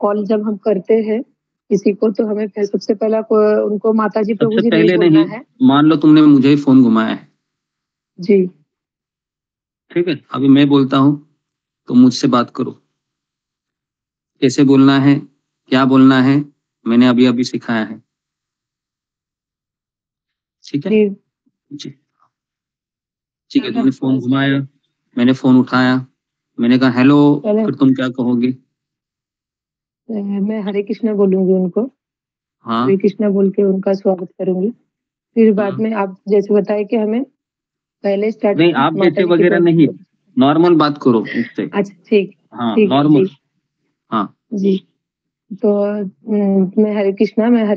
कॉल जब हम करते हैं किसी को, तो हमें फिर सबसे पहला उनको माता जी प्रभु सबसे जी नहीं पहले बोलना नहीं, है। मान लो तुमने मुझे ही फोन घुमाया है, जी ठीक है, अभी मैं बोलता हूँ तो मुझसे बात करो। कैसे बोलना है, क्या बोलना है, मैंने अभी अभी सिखाया है। ठीक है जी जी, ठीक है। तुमने फोन घुमाया, मैंने फोन उठाया, मैंने कहा हेलो, पहले फिर तुम क्या कहोगे? मैं हरे कृष्णा बोलूंगी उनको, हाँ हरे कृष्णा बोल के उनका स्वागत करूंगी। फिर बाद हाँ। में आप जैसे बताए कि हमें पहले स्टार्ट नहीं, आप माता जैसे जी की वगैरह नहीं, नॉर्मल बात करो मुझसे। अच्छा ठीक, हाँ ठीक है नॉर्मल। जी हाँ जी। तो मैं हरे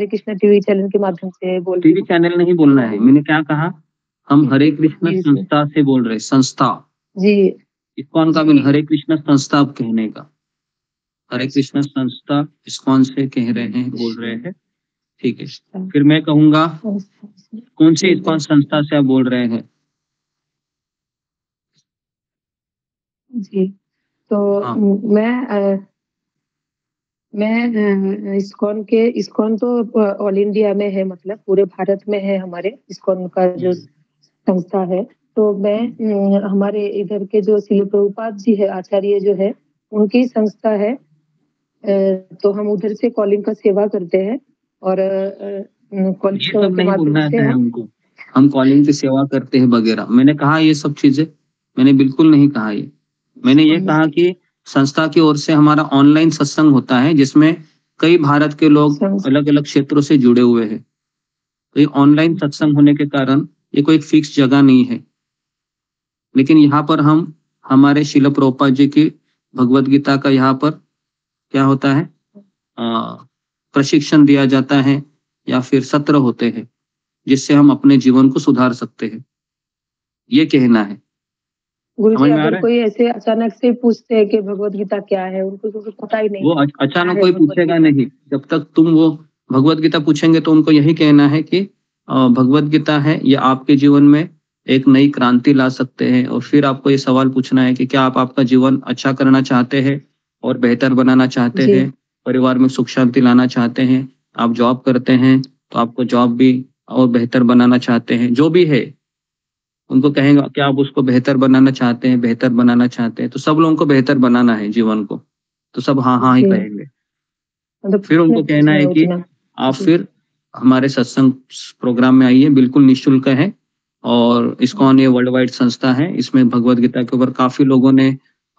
कृष्णा टीवी चैनल के माध्यम से बोल रही टीवी हूँ। चैनल नहीं बोलना है, मैंने क्या कहा, हम हरे कृष्ण जी संस्था से बोल रहे हैं, संस्था। जी इस्कॉन का भी हरे कृष्ण संस्था अब कहने का, हरे कृष्ण संस्था इस्कॉन से कह रहे हैं, बोल रहे हैं। ठीक है, फिर मैं कहूंगा कौन से इस्कॉन संस्था से आप बोल रहे हैं? जी। तो हाँ मैं इस्कॉन तो ऑल इंडिया में है, मतलब पूरे भारत में है हमारे इस्कॉन का जो संस्था है। तो मैं हमारे इधर के जो श्रील प्रभुपाद जी है, आचार्य जो है, उनकी संस्था है। तो हम उधर से कॉलिंग का सेवा करते हैं और कॉलिंग ये सेवा सब के नहीं माध्यम बोलना से है हम हमको, हम कॉलिंग की सेवा करते हैं वगैरह। मैंने कहा ये सब चीजें, मैंने बिल्कुल नहीं कहा ये। मैंने ये कहा कि संस्था की ओर से हमारा ऑनलाइन सत्संग होता है, जिसमें कई भारत के लोग अलग अलग क्षेत्रों से जुड़े हुए हैं। तो ये ऑनलाइन सत्संग होने के कारण ये कोई फिक्स जगह नहीं है, लेकिन यहाँ पर हम हमारे शिल प्रभुपाद जी की भगवत गीता का यहाँ पर क्या होता है, प्रशिक्षण दिया जाता है या फिर सत्र होते हैं, जिससे हम अपने जीवन को सुधार सकते हैं, ये कहना है। गुरु जी, समझ में आ अगर रहा है? कोई ऐसे अचानक से पूछते हैं कि भगवत गीता क्या है, उनको तो पता ही नहीं वो क्या अचानक है कोई भगवत पूछेगा गीता। नहीं, जब तक तुम वो भगवत गीता पूछेंगे तो उनको यही कहना है कि भगवत गीता है, ये आपके जीवन में एक नई क्रांति ला सकते हैं। और फिर आपको ये सवाल पूछना है कि क्या आप आपका जीवन अच्छा करना चाहते हैं और बेहतर बनाना चाहते जी हैं, परिवार में सुख शांति लाना चाहते हैं, आप जॉब करते हैं तो आपको जॉब भी और बेहतर बनाना चाहते हैं, जो भी है उनको कहेंगे क्या आप उसको बेहतर बनाना चाहते हैं, बेहतर बनाना चाहते हैं। तो सब लोगों को बेहतर बनाना है जीवन को, तो सब हाँ हाँ ही जी, कहेंगे। मतलब फिर जितना उनको कहना पूछना है है कि उतना। आप जी फिर हमारे सत्संग प्रोग्राम में आइए, बिल्कुल निःशुल्क है। और इस्कॉन ये वर्ल्ड वाइड संस्था है, इसमें भगवत गीता के ऊपर काफी लोगों ने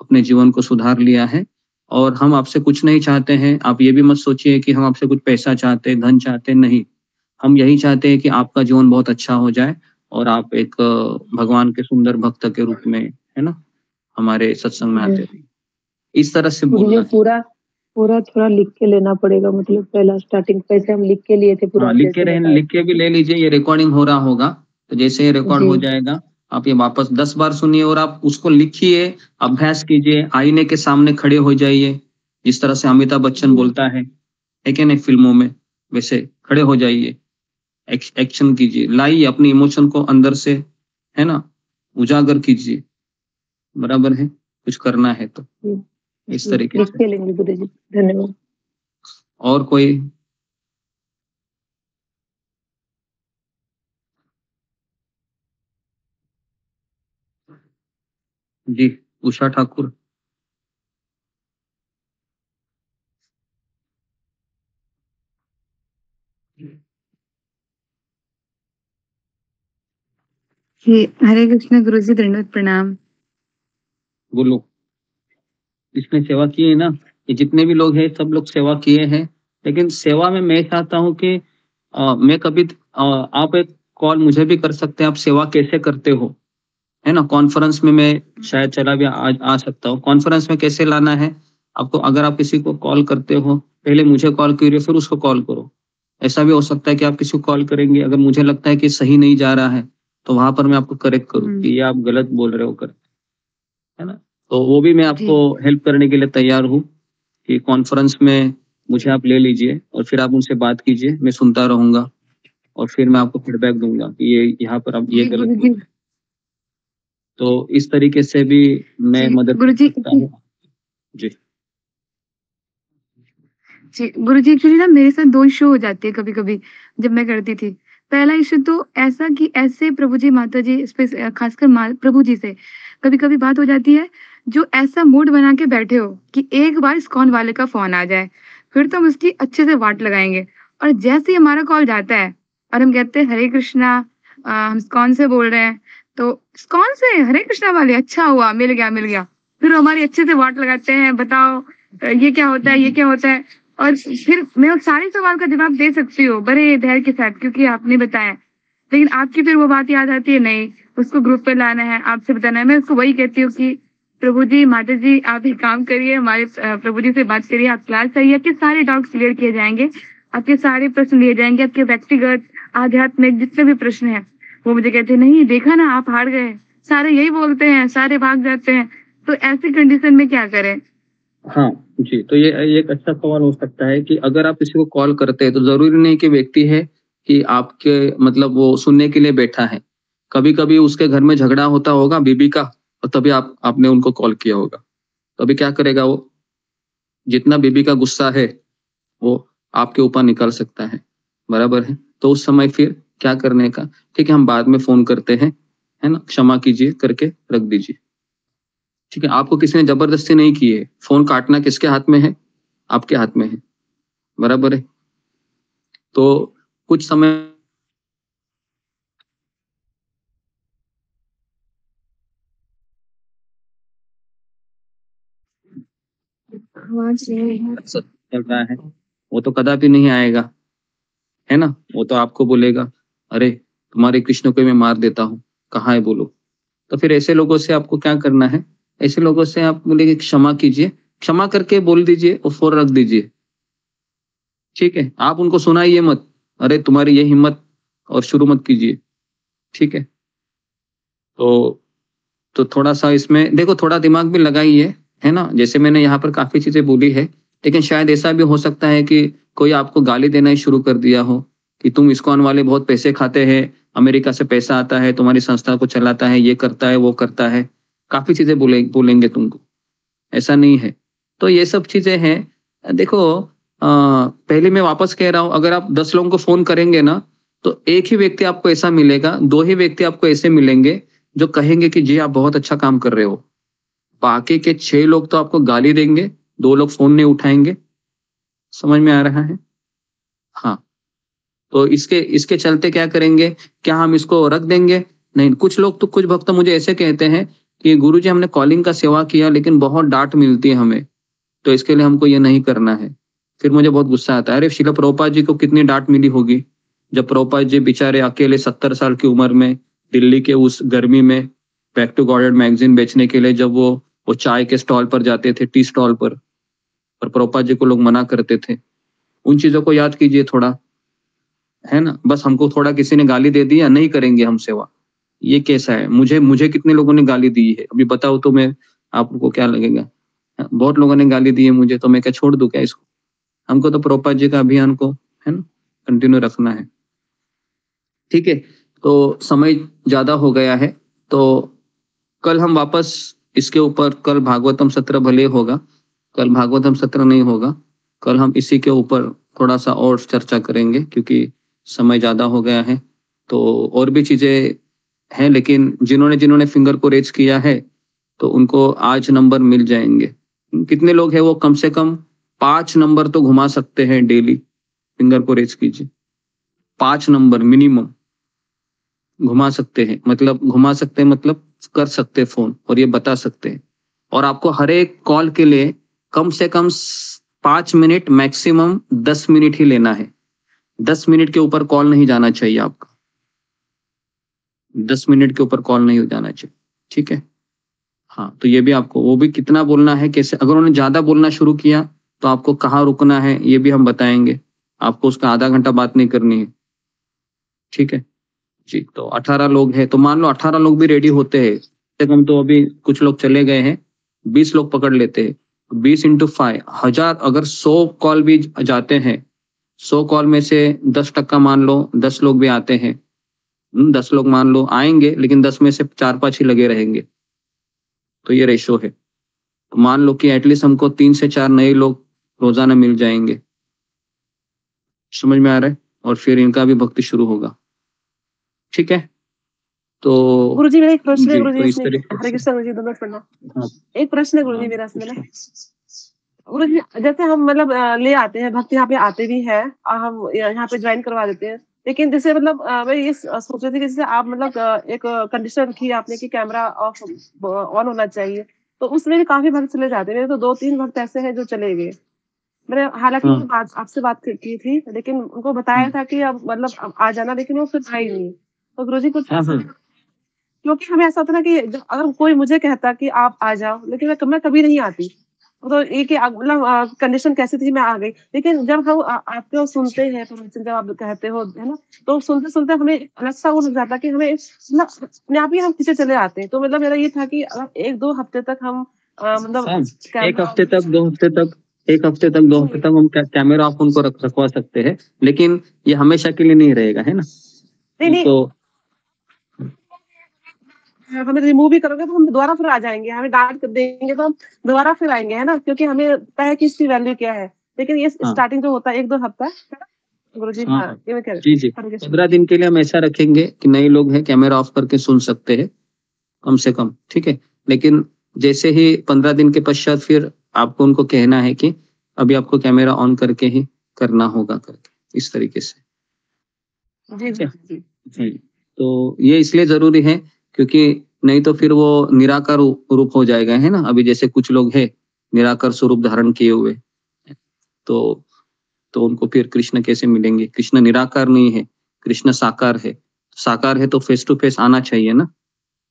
अपने जीवन को सुधार लिया है। और हम आपसे कुछ नहीं चाहते हैं, आप ये भी मत सोचिए कि हम आपसे कुछ पैसा चाहते हैं, धन चाहते हैं, नहीं। हम यही चाहते हैं कि आपका जीवन बहुत अच्छा हो जाए और आप एक भगवान के सुंदर भक्त के रूप में, है ना, हमारे सत्संग में आते रहिए। इस तरह से गुरु जी, बोलना है। पूरा पूरा थोड़ा लिख के लेना पड़ेगा, मतलब पहला स्टार्टिंग पैसे हम लिख के लिए थे पूरा, हाँ, आप जैसे बताए। लिख के भी ले लीजिए, ये रिकॉर्डिंग हो रहा होगा, तो जैसे ये रिकॉर्ड जी हो जाएगा आप ये वापस 10 बार सुनिए और आप उसको लिखिए, अभ्यास कीजिए, आईने के सामने खड़े हो जाइए, जिस तरह से अमिताभ बच्चन बोलता है कि नहीं फिल्मों में, वैसे खड़े हो जाइए, एक्शन कीजिए, लाइए अपनी इमोशन को अंदर से, है ना, उजागर कीजिए। बराबर है, कुछ करना है तो इस तरीके लिख से। के लेंगे गुरु जी, धन्यवाद। और कोई? जी, उषा ठाकुर। जी, हरे कृष्ण गुरु जी, दंडवत प्रणाम। बोलो। इसने सेवा की है ना, ये जितने भी लोग हैं सब लोग सेवा किए हैं, लेकिन सेवा में मैं चाहता हूँ कि मैं कभी आप एक कॉल मुझे भी कर सकते हैं, आप सेवा कैसे करते हो, है ना। कॉन्फ्रेंस में मैं शायद चला भी आ सकता हूँ। कॉन्फ्रेंस में कैसे लाना है आपको, अगर आप किसी को कॉल करते हो पहले मुझे कॉल करिए फिर उसको कॉल करो। ऐसा भी हो सकता है कि आप किसी को कॉल करेंगे, अगर मुझे लगता है कि सही नहीं जा रहा है तो वहां पर मैं आपको करेक्ट करूँ कि ये आप गलत बोल रहे हो कर, है ना। तो वो भी मैं आपको हेल्प करने के लिए तैयार हूँ कि कॉन्फ्रेंस में मुझे आप ले लीजिए और फिर आप उनसे बात कीजिए, मैं सुनता रहूंगा और फिर मैं आपको फीडबैक दूंगा कि ये यहाँ पर आप ये जी गलत गुरुजी। तो इस तरीके से भी मैं जी मदद कर गुरुजी। सकता हूँ। जी जी गुरुजी, एक्चुअली ना मेरे साथ 2 इश्यू हो जाते हैं कभी-कभी जब मैं करती थी। पहला इश्यू तो ऐसा कि ऐसे प्रभु जी, माता जी खासकर प्रभु जी से कभी-कभी बात हो जाती है, जो ऐसा मूड बना के बैठे हो कि एक बार इस्कॉन वाले का फ़ोन आ जाए, फिर तो हम उसकी अच्छे से वाट लगाएँगे। और जैसे ही हमारा कॉल जाता है और हम कहते हैं हरे कृष्णा, हम इस्कॉन से बोल रहे हैं, तो इस्कॉन से हरे कृष्णा वाले, अच्छा हुआ मिल गया, मिल गया। फिर वो हमारी अच्छे से वाट लगाते हैं, बताओ ये क्या होता है, ये क्या होता है? और फिर मैं उस सारे सवाल का जवाब दे सकती हूँ बड़े धैर्य के साथ, क्योंकि आपने बताया। लेकिन आपकी फिर वो बात याद आती है, नहीं उसको ग्रुप पे लाना है, आपसे बताना है। मैं उसको वही कहती हूँ कि प्रभु जी, माता जी, आप एक काम करिए, हमारे प्रभु जी से बात करिए, आप क्लास आइए, आपके सारे डाउट्स क्लियर किए जाएंगे, आपके सारे प्रश्न लिए जाएंगे, आपके व्यक्तिगत आध्यात्मिक जितने भी प्रश्न हैं। वो मुझे कहते हैं, नहीं देखा ना आप हार गए, सारे यही बोलते हैं, सारे भाग जाते हैं। तो ऐसी कंडीशन में क्या करें? हाँ जी, तो ये एक अच्छा सवाल हो सकता है कि अगर आप किसी को कॉल करते हैं तो जरूरी नहीं कि व्यक्ति है कि आपके मतलब वो सुनने के लिए बैठा है। कभी कभी उसके घर में झगड़ा होता होगा बीबी का और तभी आपने उनको कॉल किया होगा। तो अभी क्या करेगा वो, जितना बीबी का गुस्सा है वो आपके ऊपर निकल सकता है, बराबर है। तो उस समय फिर क्या करने का, ठीक है हम बाद में फोन करते हैं, है ना, क्षमा कीजिए करके रख दीजिए। ठीक है, आपको किसी ने जबरदस्ती नहीं की है, फोन काटना किसके हाथ में है, आपके हाथ में है, बराबर है। तो कुछ समय चल रहा है वो तो कदापि नहीं आएगा, है ना। वो तो आपको बोलेगा अरे तुम्हारे कृष्ण को मैं मार देता हूँ, कहाँ है बोलो। तो फिर ऐसे लोगों से आपको क्या करना है, ऐसे लोगों से आप बोलेंगे क्षमा कीजिए, क्षमा करके बोल दीजिए और फोन रख दीजिए। ठीक है, आप उनको सुनाइए मत, अरे तुम्हारी ये हिम्मत, और शुरू मत कीजिए। ठीक है, तो थोड़ा सा इसमें देखो, थोड़ा दिमाग भी लगाइए, है ना। जैसे मैंने यहाँ पर काफी चीजें बोली है, लेकिन शायद ऐसा भी हो सकता है कि कोई आपको गाली देना ही शुरू कर दिया हो कि तुम इस्कॉन वाले बहुत पैसे खाते हैं, अमेरिका से पैसा आता है, तुम्हारी संस्था को चलाता है, ये करता है वो करता है, काफी चीजें बोलेंगे तुमको, ऐसा नहीं है। तो ये सब चीजें हैं। देखो पहले मैं वापस कह रहा हूँ, अगर आप 10 लोगों को फोन करेंगे ना, तो एक ही व्यक्ति आपको ऐसा मिलेगा, 2 ही व्यक्ति आपको ऐसे मिलेंगे जो कहेंगे कि जी आप बहुत अच्छा काम कर रहे हो। बाकी के 6 लोग तो आपको गाली देंगे, 2 लोग फोन नहीं उठाएंगे। समझ में आ रहा है? हाँ, तो इसके चलते क्या करेंगे, क्या हम इसको रख देंगे? नहीं, कुछ लोग तो कुछ भक्त मुझे ऐसे कहते हैं कि गुरुजी हमने कॉलिंग का सेवा किया लेकिन बहुत डांट मिलती है हमें, तो इसके लिए हमको ये नहीं करना है। फिर मुझे बहुत गुस्सा आता है, अरे शिला प्रभुपाद जी को कितनी डांट मिली होगी, जब प्रभुपाद जी बेचारे अकेले 70 साल की उम्र में दिल्ली के उस गर्मी में बैक टू गॉडेड मैगजीन बेचने के लिए जब वो चाय के स्टॉल पर जाते थे, टी स्टॉल पर, और प्रभुपाद जी को लोग मना करते थे। उन चीजों को याद कीजिए थोड़ा, है ना। बस हमको थोड़ा किसी ने गाली दे दिया, नहीं करेंगे हम सेवा, ये कैसा है। मुझे कितने लोगों ने गाली दी है अभी बताओ तो मैं आपको क्या लगेगा, बहुत लोगों ने गाली दी है मुझे, तो मैं क्या छोड़ दूं क्या इसको। हमको तो प्रभुपाद जी का अभियान को, है ना, कंटिन्यू रखना है। ठीक है, तो समय ज्यादा हो गया है, तो कल हम वापस इसके ऊपर, कल भागवतम सत्र भले होगा, कल भागवतम सत्र नहीं होगा, कल हम इसी के ऊपर थोड़ा सा और चर्चा करेंगे, क्योंकि समय ज्यादा हो गया है। तो और भी चीजें हैं, लेकिन जिन्होंने फिंगर को रेज किया है तो उनको आज नंबर मिल जाएंगे। कितने लोग हैं वो कम से कम 5 नंबर तो घुमा सकते हैं डेली, फिंगर को रेज कीजिए, 5 नंबर मिनिमम घुमा सकते हैं, मतलब कर सकते हैं फोन और ये बता सकते हैं। और आपको हर एक कॉल के लिए कम से कम 5 मिनट, मैक्सिमम 10 मिनट ही लेना है। 10 मिनट के ऊपर कॉल नहीं जाना चाहिए आपका, 10 मिनट के ऊपर कॉल नहीं हो जाना चाहिए। ठीक है, हाँ, तो ये भी आपको, वो भी कितना बोलना है, कैसे, अगर उन्होंने ज्यादा बोलना शुरू किया तो आपको कहाँ रुकना है ये भी हम बताएंगे। आपको उसका आधा घंटा बात नहीं करनी है। ठीक है जी, तो 18 लोग हैं, तो मान लो 18 लोग भी रेडी होते हैं, कम से कम तो अभी कुछ लोग चले गए हैं, 20 लोग पकड़ लेते हैं, 20 into 5 1000, अगर 100 कॉल भी जाते हैं, 100 कॉल में से 10% मान लो 10 लोग भी आते हैं, 10 लोग मान लो आएंगे, लेकिन 10 में से 4-5 ही लगे रहेंगे, तो ये रेशो है। तो मान लो कि एटलीस्ट हमको 3 से 4 नए लोग रोजाना मिल जाएंगे, समझ में आ रहा है, और फिर इनका भी भक्ति शुरू होगा। ठीक है, तो गुरुजी मेरा एक प्रश्न है जी, गुरुजी तो इस इसमें। तरीके हरे से कृष्ण गुरुजी, दंडवत प्रणाम। हाँ, एक प्रश्न है गुरुजी हाँ, मेरा इसमें ना। गुरुजी जैसे हम मतलब ले आते हैं भक्त, यहाँ पे आते भी हैं और हम यहाँ पे ज्वाइन करवा देते हैं, लेकिन जैसे मतलब मैं ये सोच रही थी कि जैसे आप मतलब एक कंडीशन रखी है आपने कि कैमरा ऑफ ऑन होना चाहिए, तो उसमें भी काफी भक्त चले जाते हैं। मेरे तो 2-3 भक्त ऐसे हैं जो चले गए। मैंने हालांकि हाँ, बात आपसे बात की थी, लेकिन उनको बताया हाँ, था कि अब मतलब अब आ जाना, लेकिन वो फिर आई नहीं। तो गुरुजी कुछ हाँ, हाँ, क्योंकि हमें ऐसा होता है ना कि अगर कोई मुझे कहता कि आप आ जाओ, लेकिन मैं कभी नहीं आती। तो ये कि मतलब कंडीशन कैसी थी, मैं आ गई। लेकिन जब हम आपको सुनते हैं प्रवचन, जब आप कहते हो, है ना, तो सुनते सुनते हमें अलग सा वो लग जाता है कि हमें मतलब अपने आप ही हम पीछे चले आते हैं। तो मतलब मेरा ये था कि अगर 1-2 हफ्ते तक हम मतलब हाँ, एक कैमरा हफ्ते तक 2 हफ्ते तक, 1 हफ्ते तक 2 हफ्ते तक हम कैमरा ऑफ उनको रखवा सकते हैं, लेकिन ये हमेशा के लिए नहीं रहेगा, है ना। नहीं नहीं, तो हमें रिमूव भी करोगे तो हम दोबारा फिर आ जाएंगे, हमें डांट कर देंगे तो हम दोबारा फिर आएंगे, है ना, क्योंकि हमें पता है कि इसकी वैल्यू क्या है। लेकिन ये हाँ, स्टार्टिंग जो होता है 1-2 हफ्ता, है ना गुरुजी। हाँ, हाँ, ये मैं कह रही जी, जी, हरे कृष्ण। 15 दिन के लिए हम ऐसा रखेंगे कि नए लोग हैं कैमरा ऑफ करके सुन सकते हैं, कम से कम, ठीक है। लेकिन जैसे ही 15 दिन के पश्चात फिर आपको उनको कहना है कि अभी आपको कैमरा ऑन करके ही करना होगा, करके इस तरीके से। जी ठीक है, जी जी। तो ये इसलिए जरूरी है क्योंकि नहीं तो फिर वो निराकार रूप हो जाएगा, है ना। अभी जैसे कुछ लोग हैं निराकार स्वरूप धारण किए हुए, तो उनको फिर कृष्ण कैसे मिलेंगे। कृष्ण निराकार नहीं है, कृष्ण साकार है। साकार है तो फेस टू फेस आना चाहिए ना,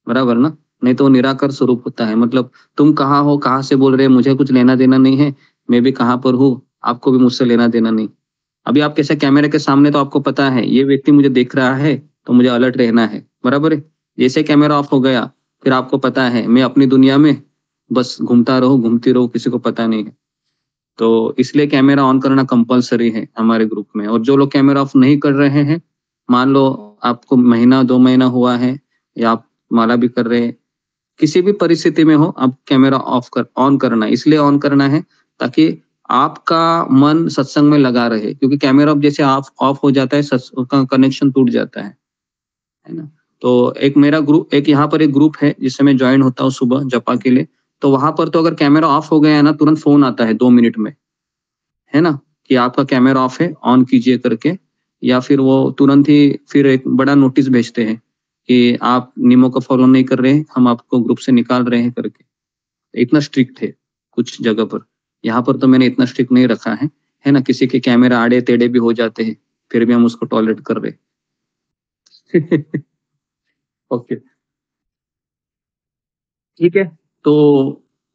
बराबर ना। नहीं तो वो निराकार स्वरूप होता है, मतलब तुम कहाँ हो, कहाँ से बोल रहे हैं, मुझे कुछ लेना देना नहीं है, मैं भी कहाँ पर हूँ, आपको भी मुझसे लेना देना नहीं। अभी आप कैसे कैमरे के सामने, तो आपको पता है ये व्यक्ति मुझे देख रहा है तो मुझे अलर्ट रहना है, बराबर है। जैसे कैमरा ऑफ हो गया फिर आपको पता है मैं अपनी दुनिया में बस घूमता रहूं, घूमती रहूं, किसी को पता नहीं है। तो इसलिए कैमरा ऑन करना कंपलसरी है हमारे ग्रुप में। और जो लोग कैमरा ऑफ नहीं कर रहे हैं, मान लो आपको महीना 2 महीना हुआ है या आप माला भी कर रहे हैं, किसी भी परिस्थिति में हो, आप कैमरा ऑन करना है। इसलिए ऑन करना है ताकि आपका मन सत्संग में लगा रहे, क्योंकि कैमरा जैसे ऑफ हो जाता है उसका कनेक्शन टूट जाता है ना। तो एक मेरा ग्रुप, एक यहाँ पर एक ग्रुप है जिससे मैं ज्वाइन होता हूँ सुबह जपा के लिए। तो वहां पर तो अगर कैमरा ऑफ हो गया है ना, तुरंत फोन आता है 2 मिनट में, है ना, कि आपका कैमरा ऑफ है, ऑन कीजिए करके। या फिर वो तुरंत ही फिर एक बड़ा नोटिस भेजते हैं कि आप नियमों को फॉलो नहीं कर रहे हैं, हम आपको ग्रुप से निकाल रहे हैं करके। इतना स्ट्रिक्ट है कुछ जगह पर। यहाँ पर तो मैंने इतना स्ट्रिक्ट नहीं रखा है ना। किसी के कैमरा आड़े टेढ़े भी हो जाते हैं, फिर भी हम उसको टॉलरेट कर रहे। ओके, ठीक है। तो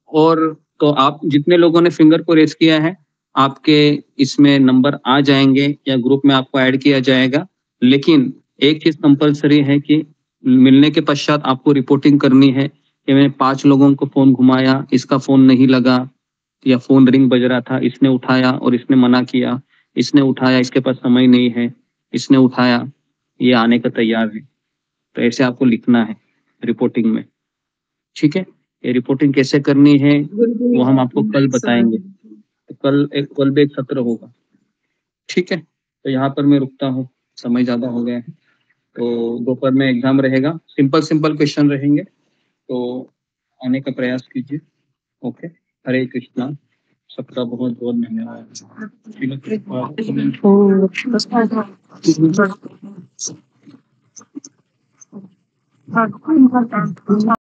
और तो आप जितने लोगों ने फिंगर को रेस किया है, आपके इसमें नंबर आ जाएंगे या ग्रुप में आपको ऐड किया जाएगा। लेकिन एक चीज कंपलसरी है कि मिलने के पश्चात आपको रिपोर्टिंग करनी है कि मैंने 5 लोगों को फोन घुमाया, इसका फोन नहीं लगा, या फोन रिंग बज रहा था, इसने उठाया और इसने मना किया, इसने उठाया इसके पास समय नहीं है, इसने उठाया ये आने का तैयार है। तो ऐसे आपको लिखना है रिपोर्टिंग में, ठीक है। ये रिपोर्टिंग कैसे करनी है वो हम आपको कल बताएंगे। तो कल भी एक सत्र होगा, ठीक है। तो यहाँ पर मैं रुकता हूँ, समय ज्यादा हो गया है। तो दोपहर में एग्जाम रहेगा, सिंपल क्वेश्चन रहेंगे, तो आने का प्रयास कीजिए। ओके, हरे कृष्णा, सबका बहुत बहुत धन्यवाद।